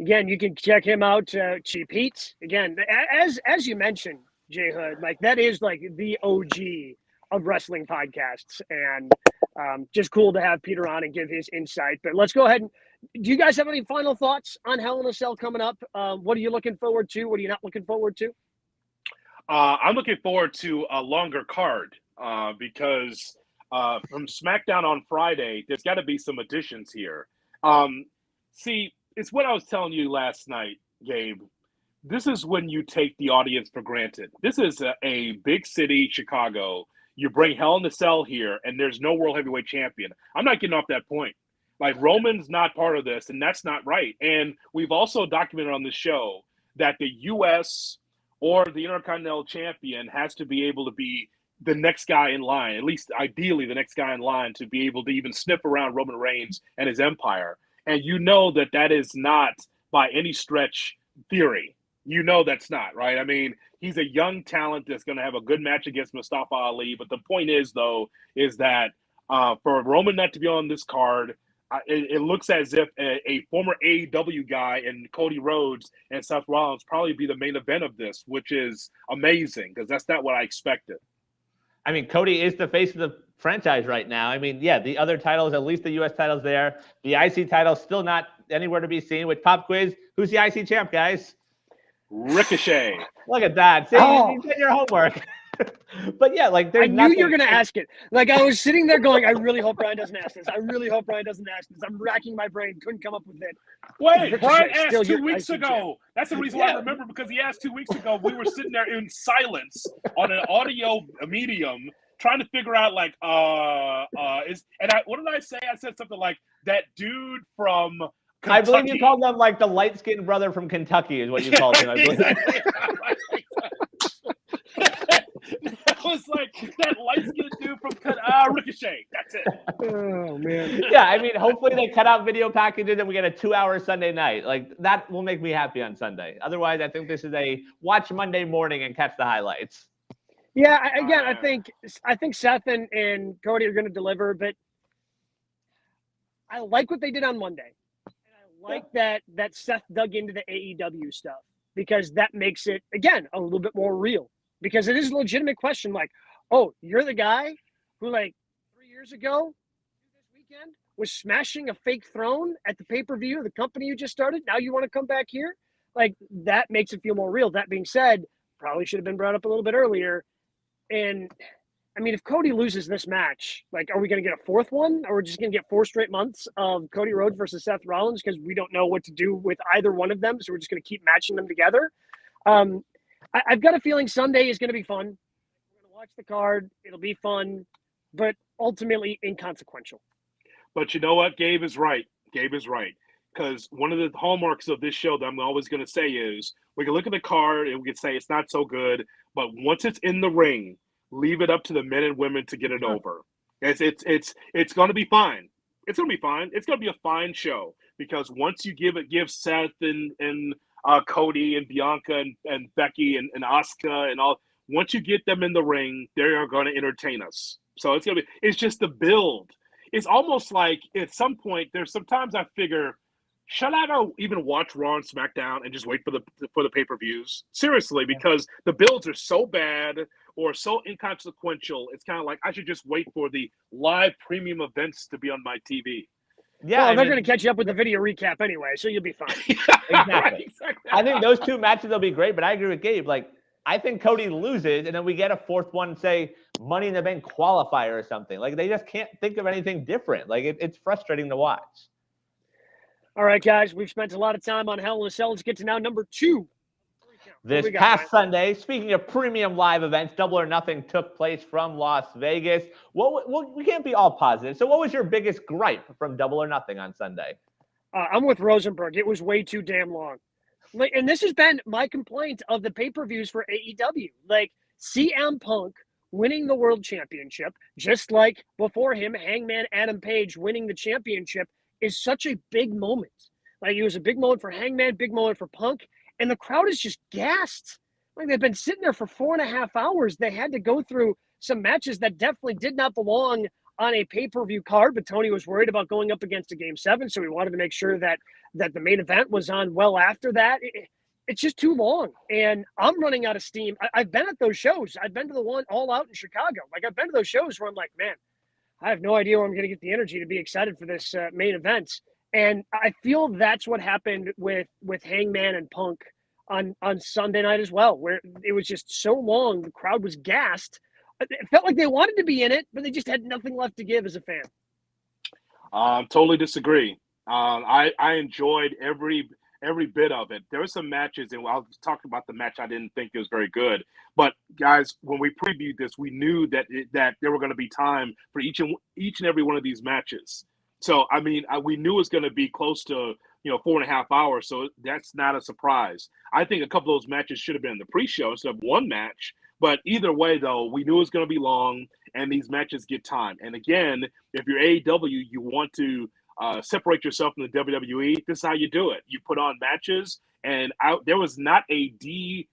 D: Again, you can check him out, Cheap Heat. Again, as you mentioned, Jay Hood, that is the OG of wrestling podcasts, and just cool to have Peter on and give his insight. But let's go ahead and, do you guys have any final thoughts on Hell in a Cell coming up? What are you looking forward to? What are you not looking forward to?
B: I'm looking forward to a longer card because from SmackDown on Friday, there's got to be some additions here. See, it's what I was telling you last night, Gabe. This is when you take the audience for granted. This is a big city, Chicago. You bring Hell in a Cell here, and there's no World Heavyweight Champion. I'm not getting off that point. Like, Roman's not part of this, and that's not right. And we've also documented on the show that the U.S. or the Intercontinental Champion has to be able to be the next guy in line, at least ideally the next guy in line to be able to even sniff around Roman Reigns and his empire. And you know that that is not by any stretch theory. You know that's not, right? I mean, he's a young talent that's going to have a good match against Mustafa Ali. But the point is, though, is that for Roman not to be on this card, it looks as if a former AEW guy and Cody Rhodes and Seth Rollins probably be the main event of this, which is amazing because that's not what I expected.
C: I mean, Cody is the face of the franchise right now. I mean, yeah, the other titles, at least the U.S. title's there. The IC title still not anywhere to be seen. With Pop Quiz, who's the IC champ, guys?
B: Ricochet.
C: Look at that. See, you did your homework. But yeah, like there's
D: I knew you were going to ask it. Like I was sitting there going, I really hope Brian doesn't ask this. I really hope Brian doesn't ask this. I'm racking my brain. Couldn't come up with it.
B: Wait, Brian asked
D: Still
B: 2 weeks ago. That's the reason why I remember, because he asked 2 weeks ago. We were sitting there in silence on an audio medium trying to figure out what did I say? I said something like that dude from Kentucky.
C: I believe you called him like the light-skinned brother from Kentucky is what you called him. I believe.
B: That was like that light-skinned dude from Ricochet. That's it.
D: Oh, man.
C: Yeah, I mean, hopefully they cut out video packages and we get a 2-hour Sunday night. Like, that will make me happy on Sunday. Otherwise, I think this is a watch Monday morning and catch the highlights.
D: Yeah, I think Seth and Cody are going to deliver, but I like what they did on Monday. And I like that Seth dug into the AEW stuff because that makes it, again, a little bit more real. Because it is a legitimate question, like, oh, you're the guy who, like, 3 years ago, this weekend, was smashing a fake throne at the pay-per-view of the company you just started? Now you want to come back here? Like, that makes it feel more real. That being said, probably should have been brought up a little bit earlier. And, I mean, if Cody loses this match, like, are we going to get a fourth one? Or are we just going to get 4 straight months of Cody Rhodes versus Seth Rollins because we don't know what to do with either one of them, so we're just going to keep matching them together? I've got a feeling Sunday is going to be fun. We're going to watch the card. It'll be fun, but ultimately inconsequential.
B: But you know what? Gabe is right. Because one of the hallmarks of this show that I'm always going to say is we can look at the card and we can say it's not so good, but once it's in the ring, leave it up to the men and women to get it over. It's going to be fine. It's going to be fine. It's going to be a fine show because once you give Seth and Cody and Bianca and Becky and Asuka and all. Once you get them in the ring, they are going to entertain us. So it's just the build. It's almost like at some point, there's sometimes I figure, should I go even watch Raw and SmackDown and just wait for the pay-per-views? Seriously, because the builds are so bad or so inconsequential. It's kind of like I should just wait for the live premium events to be on my TV.
C: Yeah,
D: well, they're going to catch you up with the video recap anyway, so you'll be fine.
C: Exactly. I think those 2 matches will be great, but I agree with Gabe. Like, I think Cody loses, and then we get a fourth one, say, Money in the Bank qualifier or something. Like, they just can't think of anything different. Like, it's frustrating to watch.
D: All right, guys, we've spent a lot of time on Hell in a Cell. Let's get to now number 2.
C: This past Sunday, speaking of premium live events, Double or Nothing took place from Las Vegas. We can't be all positive. So what was your biggest gripe from Double or Nothing on Sunday?
D: I'm with Rosenberg. It was way too damn long. And this has been my complaint of the pay-per-views for AEW. Like, CM Punk winning the world championship, just like before him, Hangman Adam Page winning the championship, is such a big moment. Like, it was a big moment for Hangman, big moment for Punk. And the crowd is just gassed. Like, they've been sitting there for 4.5 hours. They had to go through some matches that definitely did not belong on a pay-per-view card, but Tony was worried about going up against a Game 7, so he wanted to make sure that the main event was on well after that. It's just too long, and I'm running out of steam. I've been at those shows. I've been to the one All Out in Chicago. Like, I've been to those shows where I'm like, man, I have no idea where I'm going to get the energy to be excited for this main event. And I feel that's what happened with Hangman and Punk on Sunday night as well, where it was just so long, the crowd was gassed. It felt like they wanted to be in it, but they just had nothing left to give as a fan.
B: Totally disagree. I enjoyed every bit of it. There were some matches, and I was talking about the match I didn't think it was very good. But guys, when we previewed this, we knew that there were going to be time for each and every one of these matches. So I mean, we knew it was going to be close to 4.5 hours. So that's not a surprise. I think a couple of those matches should have been in the pre-show instead of one match. But either way, though, we knew it was going to be long, and these matches get time. And again, if you're AEW, you want to separate yourself from the WWE. This is how you do it. You put on matches, and there was not a D+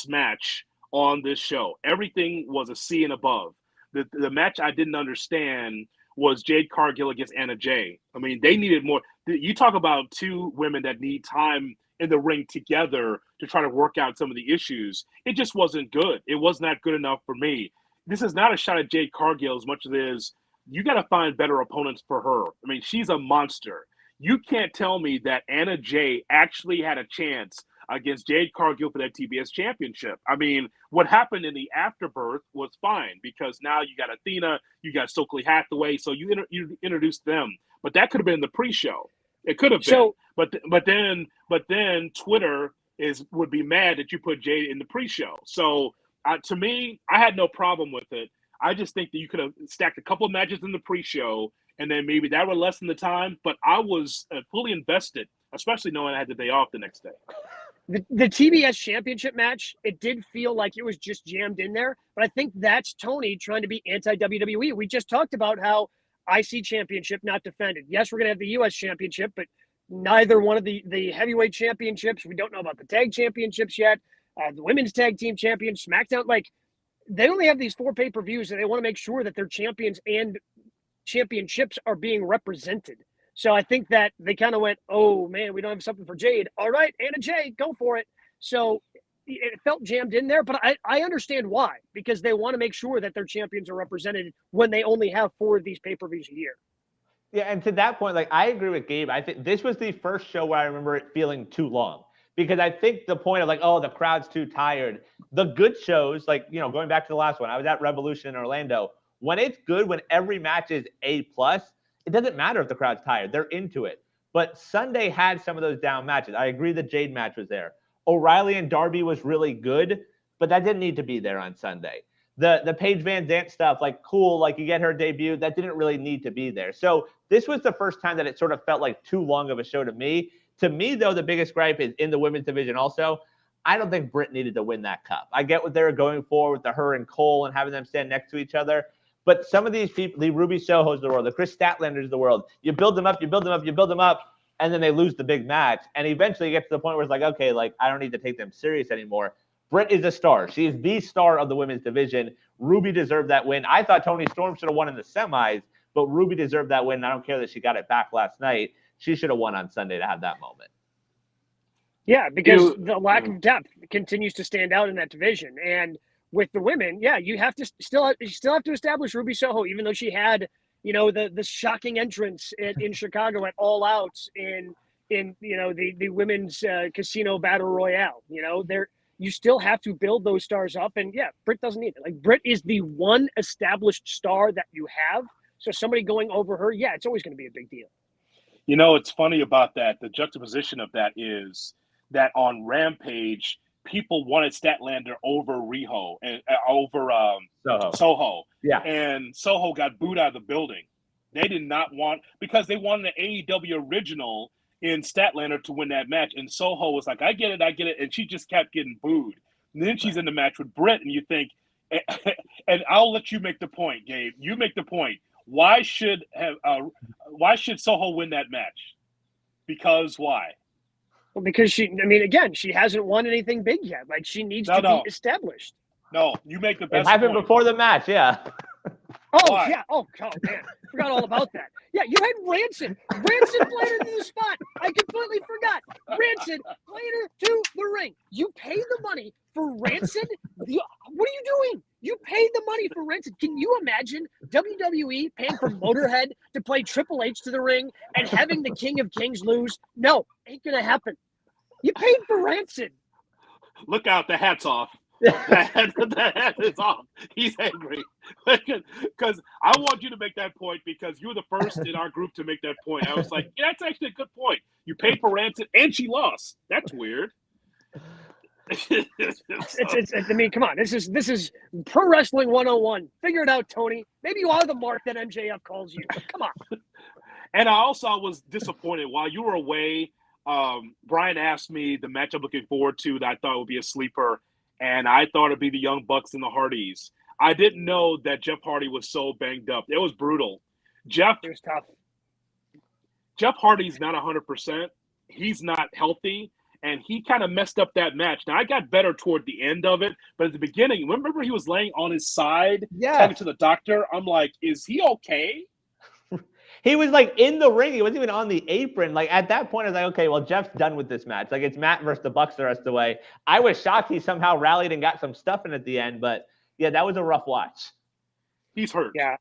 B: match on this show. Everything was a C and above. The match I didn't understand was Jade Cargill against Anna Jay. I mean, they needed more. You talk about two women that need time in the ring together to try to work out some of the issues. It just wasn't good. It was not good enough for me. This is not a shot at Jade Cargill as much as it is you got to find better opponents for her. I mean, she's a monster. You can't tell me that Anna Jay actually had a chance against Jade Cargill for that TBS championship. I mean, what happened in the afterbirth was fine because now you got Athena, you got Stokely Hathaway, so you introduced them. But that could have been the pre-show. It could have been. But then Twitter would be mad that you put Jade in the pre-show. So to me, I had no problem with it. I just think that you could have stacked a couple of matches in the pre-show, and then maybe that would lessen the time. But I was fully invested, especially knowing I had the day off the next day.
D: The TBS championship match, it did feel like it was just jammed in there. But I think that's Tony trying to be anti-WWE. We just talked about how IC championship not defended. Yes, we're going to have the US championship, but neither one of the heavyweight championships. We don't know about the tag championships yet. The women's tag team champions, SmackDown, they only have these 4 pay-per-views, and they want to make sure that their champions and championships are being represented. So I think that they kind of went, oh, man, we don't have something for Jade. All right, Anna Jay, go for it. So it felt jammed in there, but I understand why, because they want to make sure that their champions are represented when they only have 4 of these pay-per-views a year.
C: Yeah, and to that point, I agree with Gabe. I think this was the first show where I remember it feeling too long. Because I think the point of the crowd's too tired. The good shows, going back to the last one, I was at Revolution in Orlando. When it's good, when every match is A+, it doesn't matter if the crowd's tired. They're into it. But Sunday had some of those down matches. I agree the Jade match was there. O'Reilly and Darby was really good, but that didn't need to be there on Sunday. The Paige Van Zant stuff, cool, you get her debut, that didn't really need to be there. So this was the first time that it sort of felt like too long of a show to me. To me, though, the biggest gripe is in the women's division also. I don't think Britt needed to win that cup. I get what they were going for with her and Cole and having them stand next to each other. But some of these people, the Ruby Sohos of the world, the Chris Statlanders of the world, you build them up, and then they lose the big match. And eventually you get to the point where it's okay, I don't need to take them serious anymore. Britt is a star. She is the star of the women's division. Ruby deserved that win. I thought Toni Storm should have won in the semis, but Ruby deserved that win. I don't care that she got it back last night. She should have won on Sunday to have that moment.
D: Yeah, because the lack of depth continues to stand out in that division. And with the women, you have to still have to establish Ruby Soho, even though she had, the shocking entrance in Chicago at All Out in the women's casino battle royale. You still have to build those stars up, and Britt doesn't need it. Britt is the one established star that you have. So somebody going over her, it's always going to be a big deal.
B: It's funny about that. The juxtaposition of that is that on Rampage, people wanted Statlander over Riho and over Soho. Yeah. And Soho got booed out of the building. They did not want, because they wanted an AEW original in Statlander to win that match. And Soho was like, I get it. And she just kept getting booed. And then she's in the match with Britt, and you think, and I'll let you make the point, Gabe. You make the point. Why should Soho win that match? Because why?
D: Well, because she hasn't won anything big yet. She needs to be established.
B: No, you make the best.
C: It happened before the match, yeah.
D: Oh, why? Yeah. Oh, man. Forgot all about that. Yeah, you had Rancid. Rancid played her to the spot. I completely forgot. Rancid played her to the ring. You pay the money for Rancid? What are you doing? You paid the money for Rancid. Can you imagine WWE paying for Motorhead to play Triple H to the ring and having the King of Kings lose? No, ain't going to happen. You paid for Rancid.
B: Look out, the hat's off. The hat is off. He's angry. Because I want you to make that point because you were the first in our group to make that point. I was like, yeah, that's actually a good point. You paid for Rancid and she lost. That's weird.
D: I mean, come on. This is pro wrestling 101. Figure it out, Tony. Maybe you are the mark that MJF calls you. Come on.
B: And I also was disappointed while you were away. Brian asked me the match I'm looking forward to that I thought would be a sleeper, and I thought it'd be the Young Bucks and the Hardys. I didn't know that Jeff Hardy was so banged up. It was brutal.
D: It was tough.
B: Jeff Hardy's not 100%. He's not healthy, and he kind of messed up that match. Now, I got better toward the end of it, but at the beginning, remember he was laying on his side talking to the doctor? I'm like, is he okay?
C: He was like in the ring. He wasn't even on the apron. Like at that point, I was like, okay, well, Jeff's done with this match. Like it's Matt versus the Bucks the rest of the way. I was shocked he somehow rallied and got some stuff in at the end, but yeah, that was a rough watch.
B: He's hurt.
D: Yeah.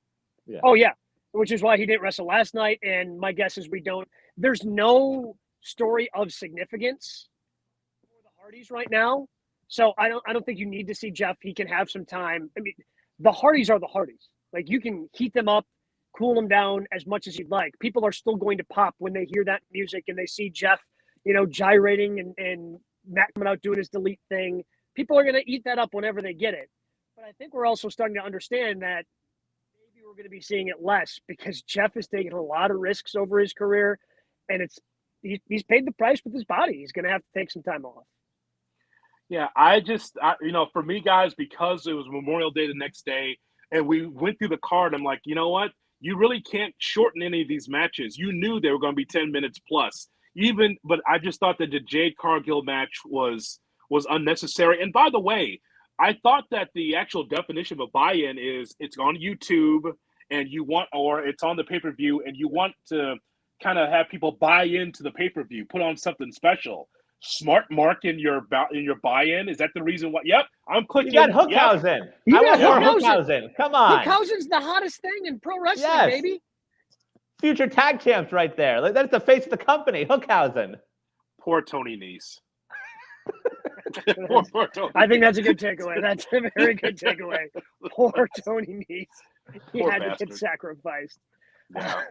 D: Oh, yeah. Which is why he didn't wrestle last night. And my guess is there's no story of significance for the Hardys right now. So I don't think you need to see Jeff. He can have some time. I mean, the Hardys are the Hardys. Like you can heat them up, cool them down as much as you'd like. People are still going to pop when they hear that music and they see Jeff, gyrating and Matt coming out doing his delete thing. People are going to eat that up whenever they get it. But I think we're also starting to understand that maybe we're going to be seeing it less because Jeff has taken a lot of risks over his career, and he's paid the price with his body. He's going to have to take some time off.
B: Yeah, for me, guys, because it was Memorial Day the next day, and we went through the card, I'm like, you know what? You really can't shorten any of these matches. You knew they were going to be 10 minutes plus. But I just thought that the Jade Cargill match was unnecessary. And by the way, I thought that the actual definition of a buy-in is it's on YouTube and or it's on the pay-per-view and you want to kind of have people buy into the pay-per-view, put on something special. Smart mark in your buy-in. Is that the reason why? Yep, I'm clicking.
C: You got Hookhausen.
D: Yeah.
C: I want more Hookhausen. Come on.
D: Hookhausen's the hottest thing in pro wrestling, baby.
C: Future tag champs right there. That's the face of the company, Hookhausen.
B: Poor Tony Nese.
D: I think that's a good takeaway. That's a very good takeaway. Poor Tony Nese. He had to get sacrificed.
B: Yeah.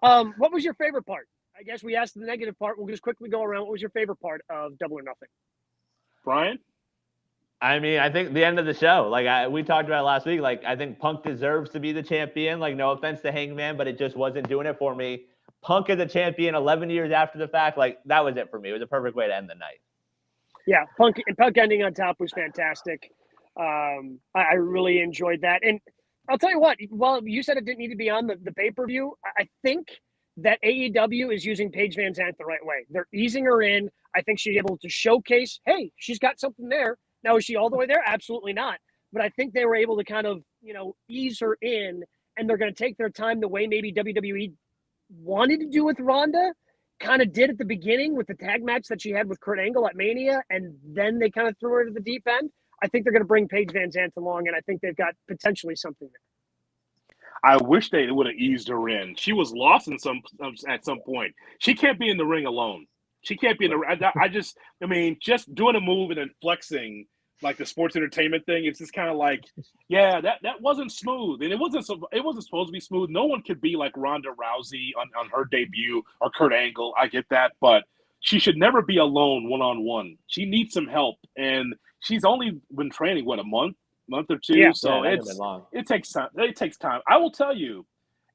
D: What was your favorite part? I guess we asked the negative part. We'll just quickly go around. What was your favorite part of Double or Nothing?
B: Brian?
C: I mean, I think the end of the show. Like we talked about it last week. Like I think Punk deserves to be the champion. Like no offense to Hangman, but it just wasn't doing it for me. Punk is a champion 11 years after the fact. Like that was it for me. It was a perfect way to end the night.
D: Yeah, Punk ending on top was fantastic. I really enjoyed that. And I'll tell you what, while you said it didn't need to be on the pay-per-view, I think that AEW is using Paige Van Zandt the right way. They're easing her in. I think she's able to showcase, hey, she's got something there. Now, is she all the way there? Absolutely not. But I think they were able to kind of, ease her in, and they're going to take their time the way maybe WWE wanted to do with Ronda, kind of did at the beginning with the tag match that she had with Kurt Angle at Mania, and then they kind of threw her to the deep end. I think they're going to bring Paige Van Zandt along, and I think they've got potentially something there.
B: I wish they would have eased her in. She was lost at some point. She can't be in the ring alone. She can't be in the. Just doing a move and then flexing like the sports entertainment thing. It's just kind of like, yeah, that wasn't smooth, and it wasn't supposed to be smooth. No one could be like Ronda Rousey on her debut or Kurt Angle. I get that, but she should never be alone one-on-one. She needs some help, and she's only been training a month or two.
C: Yeah,
B: so it takes time. It takes time. I will tell you,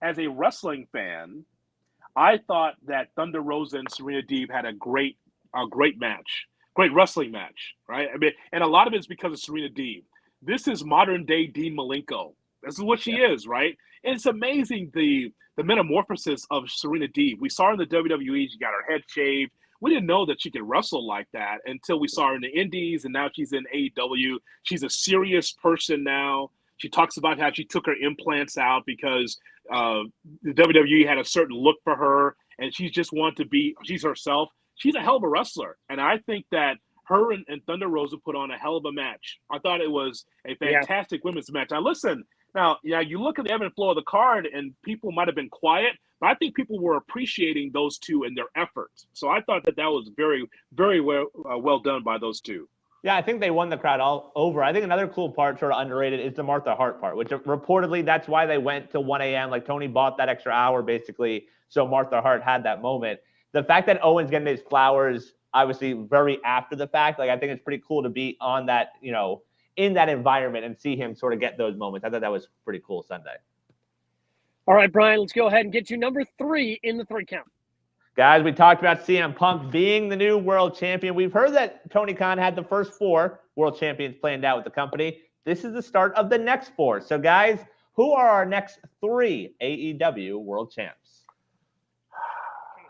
B: as a wrestling fan, I thought that Thunder Rosa and Serena Deeb had a great match, great wrestling match, right? I mean, and a lot of it's because of Serena Deeb. This is modern day Dean Malenko. This is what she is, right? And it's amazing the metamorphosis of Serena Deeb. We saw her in the WWE. She got her head shaved. We didn't know that she could wrestle like that until we saw her in the Indies, and now she's in AEW. She's a serious person now. She talks about how she took her implants out because the WWE had a certain look for her, and she just wanted to be – she's herself. She's a hell of a wrestler, and I think that her and Thunder Rosa put on a hell of a match. I thought it was a fantastic women's match. Now, listen – you look at the ebb and flow of the card, and people might have been quiet, But I think people were appreciating those two and their efforts. So I thought that was very, very well done by those two.
C: Yeah, I think they won the crowd all over. I think another cool part, sort of underrated, is the Martha Hart part, which reportedly that's why they went till 1 a.m. Like Tony bought that extra hour basically, so Martha Hart had that moment. The fact that Owen's getting his flowers, obviously very after the fact, like I think it's pretty cool to be on that, in that environment and see him sort of get those moments. I thought that was pretty cool Sunday.
D: All right, Brian, let's go ahead and get you number 3 in the 3 count.
C: Guys, we talked about CM Punk being the new world champion. We've heard that Tony Khan had the first 4 world champions planned out with the company. This is the start of the next 4. So, guys, who are our next 3 AEW world champs?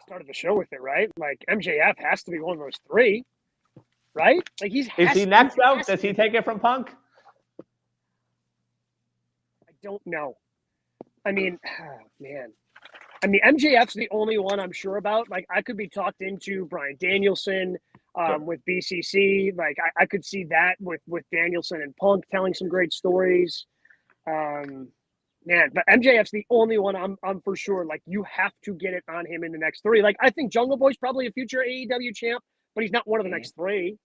D: Started the show with it, right? Like MJF has to be one of those 3, right? Like
C: is he next though? Does he take it from Punk?
D: I don't know. I mean, man. I mean, MJF's the only one I'm sure about. Like, I could be talked into Bryan Danielson with BCC. Like, I could see that with Danielson and Punk telling some great stories. Man, but MJF's the only one I'm for sure. Like, you have to get it on him in the next 3. Like, I think Jungle Boy's probably a future AEW champ, but he's not one of the next 3.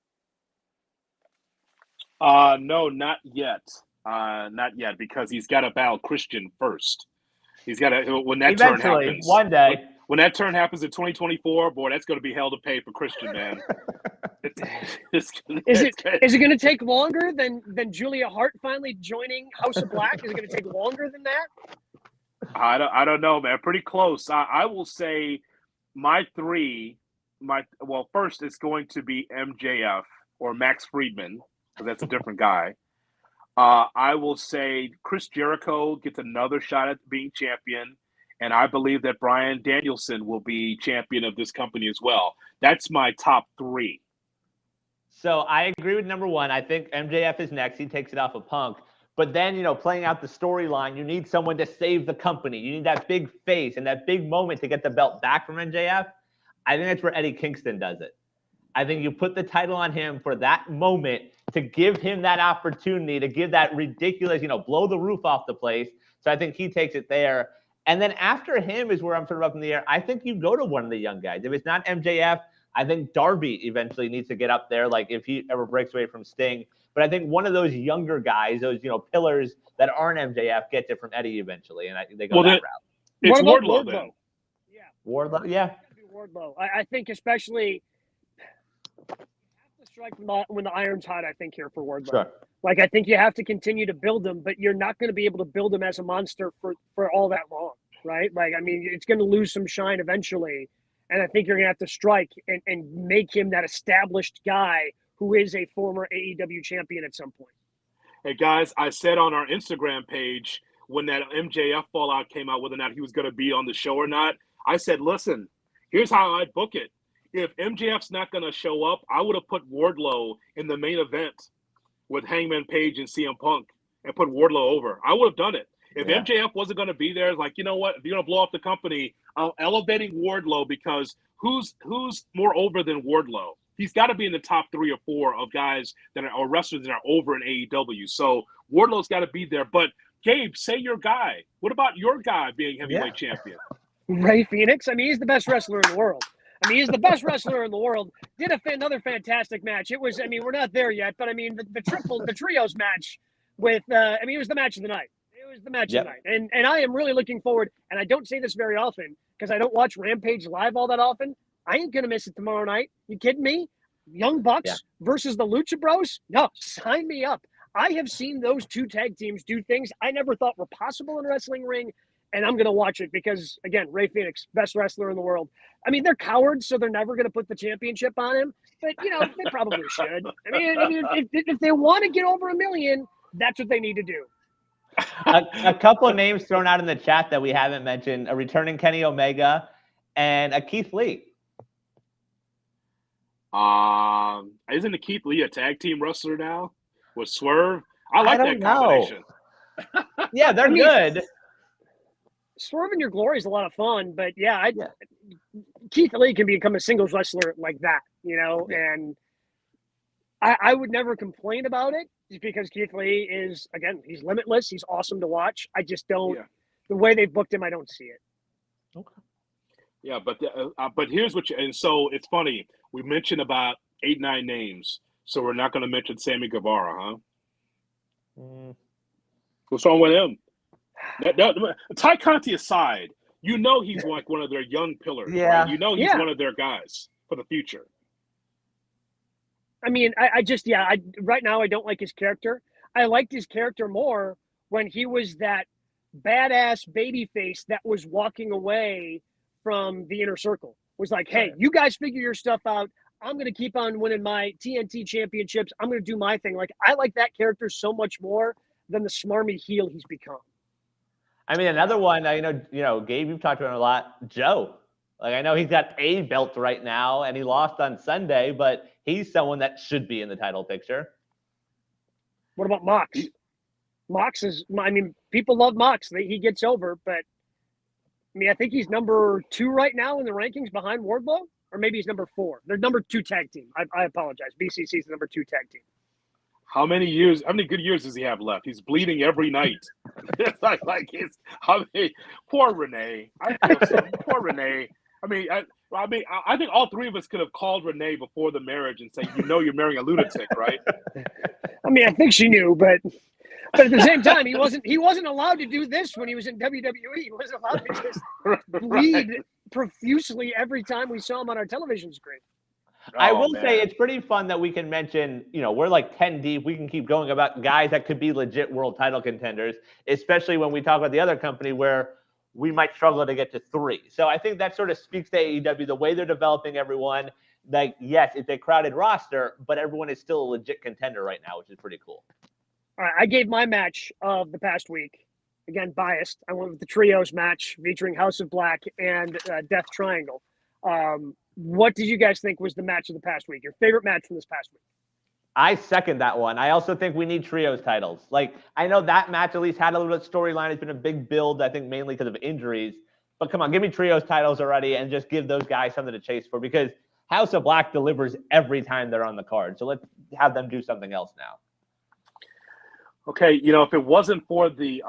B: No, not yet. Not yet, because he's got to battle Christian first. He's got to, when that turn happens.
C: One day.
B: When that turn happens in 2024, boy, that's going to be hell to pay for Christian, man.
D: Is it going to take longer than Julia Hart finally joining House of Black? Is it going to take longer than that?
B: I don't know, man. Pretty close. I will say my 3. First it's going to be MJF or Max Friedman, because that's a different guy. I will say Chris Jericho gets another shot at being champion, and I believe that Bryan Danielson will be champion of this company as well. That's my top 3.
C: So I agree with number 1. I think MJF is next. He takes it off of Punk. But then, playing out the storyline, you need someone to save the company. You need that big face and that big moment to get the belt back from MJF. I think that's where Eddie Kingston does it. I think you put the title on him for that moment to give him that opportunity, to give that ridiculous, blow the roof off the place. So I think he takes it there. And then after him is where I'm sort of up in the air. I think you go to one of the young guys. If it's not MJF, I think Darby eventually needs to get up there, like if he ever breaks away from Sting. But I think one of those younger guys, those, pillars that aren't MJF, gets it from Eddie eventually. And they go that route.
B: It's Wardlow then.
D: Yeah.
C: Wardlow, yeah.
D: Wardlow. I think especially you have to strike when the iron's hot, I think, here for Wardlow.
C: Sure.
D: Like, I think you have to continue to build him, but you're not going to be able to build him as a monster for all that long, right? Like, I mean, it's going to lose some shine eventually. And I think you're going to have to strike and make him that established guy who is a former AEW champion at some point.
B: Hey, guys, I said on our Instagram page when that MJF fallout came out, whether or not he was going to be on the show or not, I said, listen, here's how I'd book it. If MJF's not going to show up, I would have put Wardlow in the main event with Hangman Page and CM Punk and put Wardlow over. I would have done it. If MJF wasn't going to be there, it's like, you know what? If you're going to blow up the company, elevating Wardlow, because who's more over than Wardlow? He's got to be in the top 3 or 4 of guys that are, or wrestlers that are over in AEW. So Wardlow's got to be there. But Gabe, say your guy. What about your guy being heavyweight champion?
D: Ray Phoenix. I mean, he's the best wrestler in the world. He's the best wrestler in the world. Did another fantastic match. It was, we're not there yet, but the trios match with, it was the match of the night. It was the match of the night. And I am really looking forward, and I don't say this very often because I don't watch Rampage live all that often. I ain't going to miss it tomorrow night. You kidding me? Young Bucks versus the Lucha Bros? No, sign me up. I have seen those 2 tag teams do things I never thought were possible in a wrestling ring, and I'm going to watch it because, again, Ray Phoenix, best wrestler in the world. They're cowards, so they're never going to put the championship on him, but, they probably should. If they want to get over 1 million, that's what they need to do.
C: A couple of names thrown out in the chat that we haven't mentioned: a returning Kenny Omega and a Keith Lee.
B: Isn't the Keith Lee a tag team wrestler now with Swerve? I like that combination.
C: Yeah, they're good.
D: Swerve in Your Glory is a lot of fun, but Keith Lee can become a singles wrestler like that, and I would never complain about it just because Keith Lee is, again, he's limitless. He's awesome to watch. I just don't, the way they've booked him, I don't see it.
B: Yeah, but here's what and so it's funny. We mentioned about 8-9 names, so we're not going to mention Sammy Guevara, huh? What's wrong with him? Ty Conti aside, you know he's like one of their young pillars, right? You know he's one of their guys for the future.
D: I mean, I right now I don't like his character. I liked his character more when he was that badass babyface that was walking away from the inner circle. Was like, hey, you guys figure your stuff out. I'm going to keep on winning my TNT championships. I'm going to do my thing. Like, I like that character so much more than the smarmy heel he's become.
C: I mean, another one, Gabe, you've talked about him a lot. Joe. Like, I know he's got a belt right now, and he lost on Sunday, but he's someone that should be in the title picture.
D: What about Mox? Mox is, I mean, people love Mox. He gets over, but, I mean, I think he's number 2 right now in the rankings behind Wardlow, or maybe he's number 4. They're number 2 tag team. I apologize. BCC's the number 2 tag team.
B: How many good years does he have left? He's bleeding every night. Poor Renee. Poor Renee. I think all 3 of us could have called Renee before the marriage and say, you're marrying a lunatic, right?
D: I mean, I think she knew, but at the same time, he wasn't allowed to do this when he was in WWE. He wasn't allowed to just bleed profusely every time we saw him on our television screen.
C: I will say it's pretty fun that we can mention, we're like 10 deep. We can keep going about guys that could be legit world title contenders, especially when we talk about the other company where we might struggle to get to 3. So I think that sort of speaks to AEW, the way they're developing everyone. Like, yes, it's a crowded roster, but everyone is still a legit contender right now, which is pretty cool.
D: All right, I gave my match of the past week. Again, biased. I went with the trios match featuring House of Black and Death Triangle. What did you guys think was the match of the past week? Your favorite match from this past week?
C: I second that one. I also think we need trios titles. Like, I know that match at least had a little bit of storyline. It's been a big build, I think, mainly because of injuries. But come on, give me trios titles already and just give those guys something to chase for, because House of Black delivers every time they're on the card. So let's have them do something else now.
B: Okay, if it wasn't for the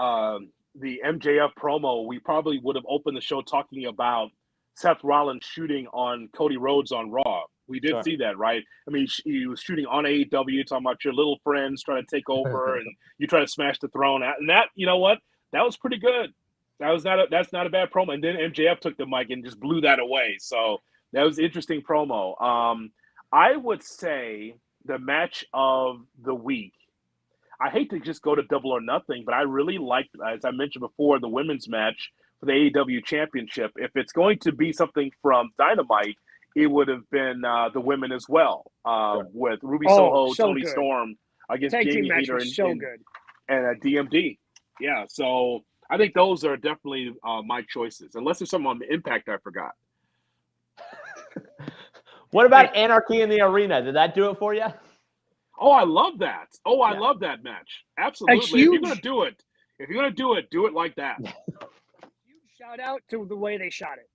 B: MJF promo, we probably would have opened the show talking about Seth Rollins shooting on Cody Rhodes on Raw. We did see that, right? I mean, he was shooting on AEW, talking about your little friends trying to take over, and you try to smash the throne. And that, you know what? That was pretty good. That's not a bad promo. And then MJF took the mic and just blew that away. So that was an interesting promo. I would say the match of the week. I hate to just go to Double or Nothing, but I really liked, as I mentioned before, the women's match for the AEW Championship. If it's going to be something from Dynamite, it would have been the women as well, with Ruby Soho, Toni Storm against Jamie Hayter and DMD. Yeah, so I think those are definitely my choices, unless there's something on the Impact I forgot.
C: What about Anarchy in the Arena? Did that do it for you?
B: Oh, I love that. I love that match. Absolutely. If you're going to do it, do it like that.
D: Huge shout out to the way they shot it.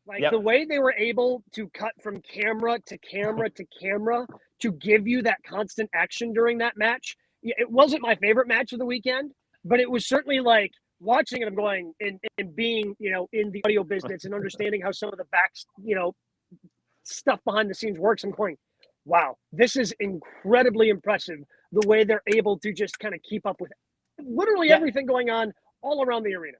D: Like the way they were able to cut from camera to camera to camera to give you that constant action during that match. It wasn't my favorite match of the weekend, but it was certainly like watching it, I'm going and being, in the audio business and understanding how some of the back, stuff behind the scenes works. I'm going, wow, this is incredibly impressive, the way they're able to just kind of keep up with literally everything going on all around the arena.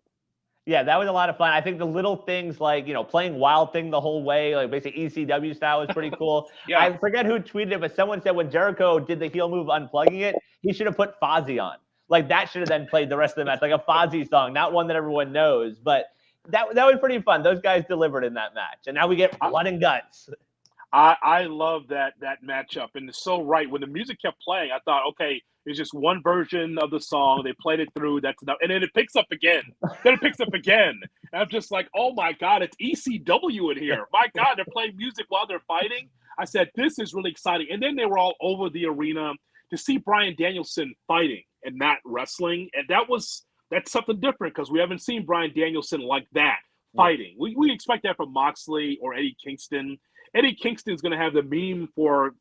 C: Yeah, that was a lot of fun. I think the little things like, playing Wild Thing the whole way, like basically ECW style, was pretty cool. I forget who tweeted it, but someone said when Jericho did the heel move unplugging it, he should have put Fozzy on. Like, that should have then played the rest of the match, like a Fozzy song, not one that everyone knows. But that was pretty fun. Those guys delivered in that match. And now we get blood and guts.
B: I love that matchup, and it's so right. When the music kept playing, I thought, okay, it's just one version of the song. They played it through. That's enough, and then it picks up again. And I'm just like, oh my God, it's ECW in here. My God, they're playing music while they're fighting. I said, this is really exciting. And then they were all over the arena to see Bryan Danielson fighting and not wrestling, and that's something different because we haven't seen Bryan Danielson like that fighting. We expect that from Moxley or Eddie Kingston. Eddie Kingston's going to have the meme for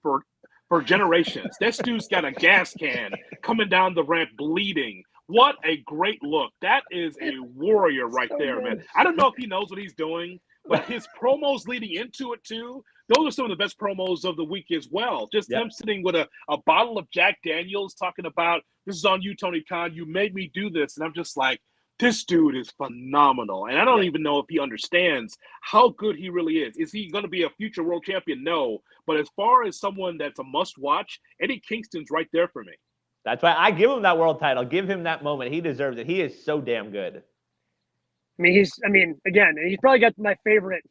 B: generations. This dude's got a gas can coming down the ramp bleeding What a great look. That is a warrior right
D: So
B: there,
D: good.
B: man. I don't know if he knows what he's doing, but his promos leading into it, too, those are some of the best promos of the week as well. Just him sitting with a bottle of Jack Daniels talking about, this is on you, Tony Khan. You made me do this. And I'm just like, this dude is phenomenal. And I don't even know if he understands how good he really is. Is he going to be a future world champion? No. But as far as someone that's a must-watch, Eddie Kingston's right there for me.
C: That's why I give him that world title. Give him that moment. He deserves it. He is so damn good.
D: Again, he's probably got my favorite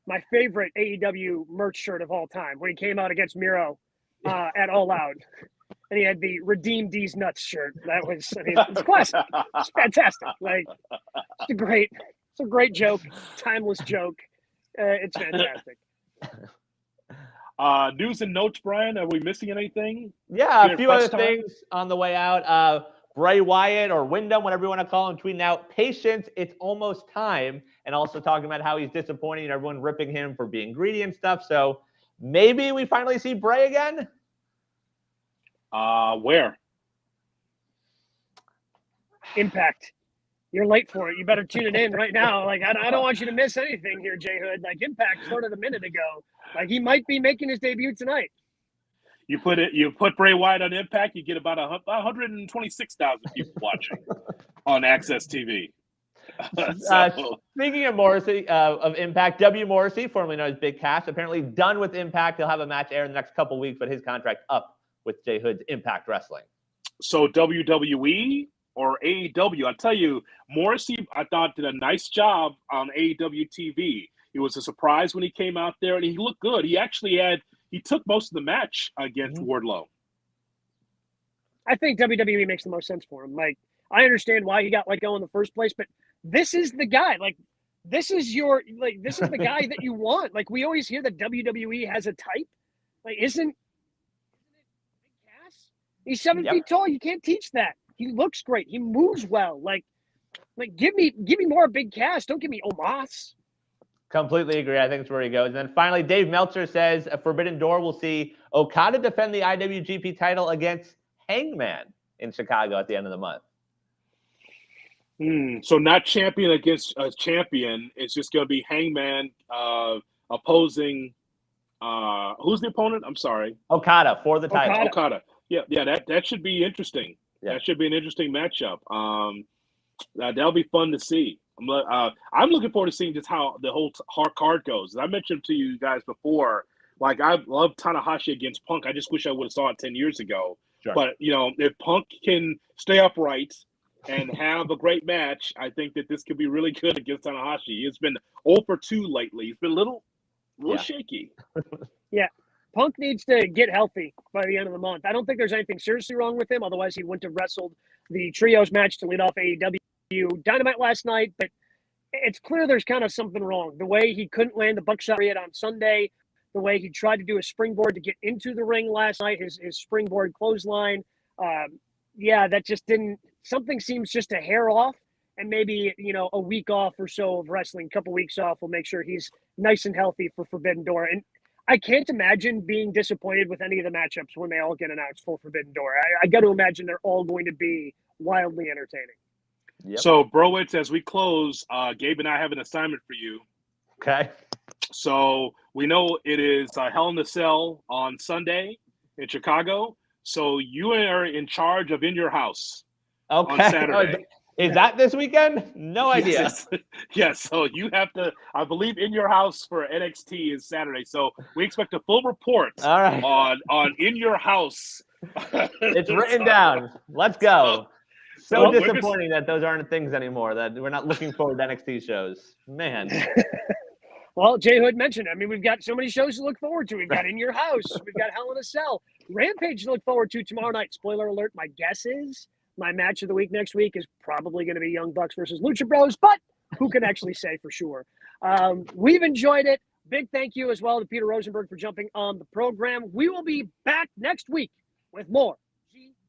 D: AEW merch shirt of all time when he came out against Miro at All Out. And he had the Redeem D's Nuts shirt. That was, it's classic. It's fantastic. Like, it's a great joke, timeless joke. It's fantastic.
B: News and notes, Brian. Are we missing anything?
C: Yeah, a few other things on the way out. Bray Wyatt or Wyndham, whatever you want to call him, tweeting out, patience, it's almost time. And also talking about how he's disappointing and everyone ripping him for being greedy and stuff. So maybe we finally see Bray again?
B: Where?
D: Impact. You're late for it. You better tune it in right now. Like, I don't want you to miss anything here, Jay Hood. Like, Impact started a minute ago. Like, he might be making his debut tonight.
B: You put Bray Wyatt on Impact, you get about 126,000 people watching on Access TV.
C: Speaking of Morrissey, of Impact, W. Morrissey, formerly known as Big Cass, apparently done with Impact. He'll have a match air in the next couple weeks, but his contract up with Jay Hood's Impact Wrestling.
B: So WWE or AEW? I tell you, Morrissey, I thought, did a nice job on AEW TV. It was a surprise when he came out there, and he looked good. He took most of the match against Wardlow.
D: I think WWE makes the most sense for him. Like, I understand why he got let go in the first place, but this is the guy. Like, this is the guy that you want. Like, we always hear that WWE has a type. Like, isn't it Cass? He's 7 feet tall. You can't teach that. He looks great. He moves well. Like give me more Big Cass. Don't give me Omos.
C: Completely agree. I think it's where he goes. And then finally, Dave Meltzer says a Forbidden Door will see Okada defend the IWGP title against Hangman in Chicago at the end of the month.
B: So not champion against a champion. It's just going to be Hangman opposing who's the opponent? I'm sorry.
C: Okada for the title.
B: Okada. Yeah. That should be interesting. Yeah. That should be an interesting matchup. That'll be fun to see. I'm looking forward to seeing just how the whole hard card goes. As I mentioned to you guys before, like, I love Tanahashi against Punk. I just wish I would have saw it 10 years ago.
C: Sure.
B: But, if Punk can stay upright and have a great match, I think that this could be really good against Tanahashi. He's been 0 for 2 lately. He's been a little shaky.
D: Yeah. Punk needs to get healthy by the end of the month. I don't think there's anything seriously wrong with him. Otherwise, he wouldn't have wrestled the trios match to lead off AEW Dynamite last night. But it's clear there's kind of something wrong. The way he couldn't land the buckshot on Sunday, the way he tried to do a springboard to get into the ring last night, his springboard clothesline. That just didn't – something seems just a hair off. And maybe, a week off or so of wrestling, a couple weeks off, will make sure he's nice and healthy for Forbidden Door. And I can't imagine being disappointed with any of the matchups when they all get announced for Forbidden Door. I got to imagine they're all going to be wildly entertaining.
C: Yep.
B: So, Browitz, as we close, Gabe and I have an assignment for you.
C: Okay.
B: So we know it is Hell in a Cell on Sunday in Chicago. So you are in charge of In Your House on Saturday.
C: Is that this weekend? No idea.
B: Yes. So you have to, I believe, In Your House for NXT is Saturday. So we expect a full report on In Your House.
C: It's written down. Let's go. So disappointing that those aren't things anymore, that we're not looking forward to NXT shows. Man.
D: Well, Jay Hood mentioned, we've got so many shows to look forward to. We've got In Your House. We've got Hell in a Cell. Rampage to look forward to tomorrow night. Spoiler alert, my guess is my match of the week next week is probably going to be Young Bucks versus Lucha Bros, but who can actually say for sure? We've enjoyed it. Big thank you as well to Peter Rosenberg for jumping on the program. We will be back next week with more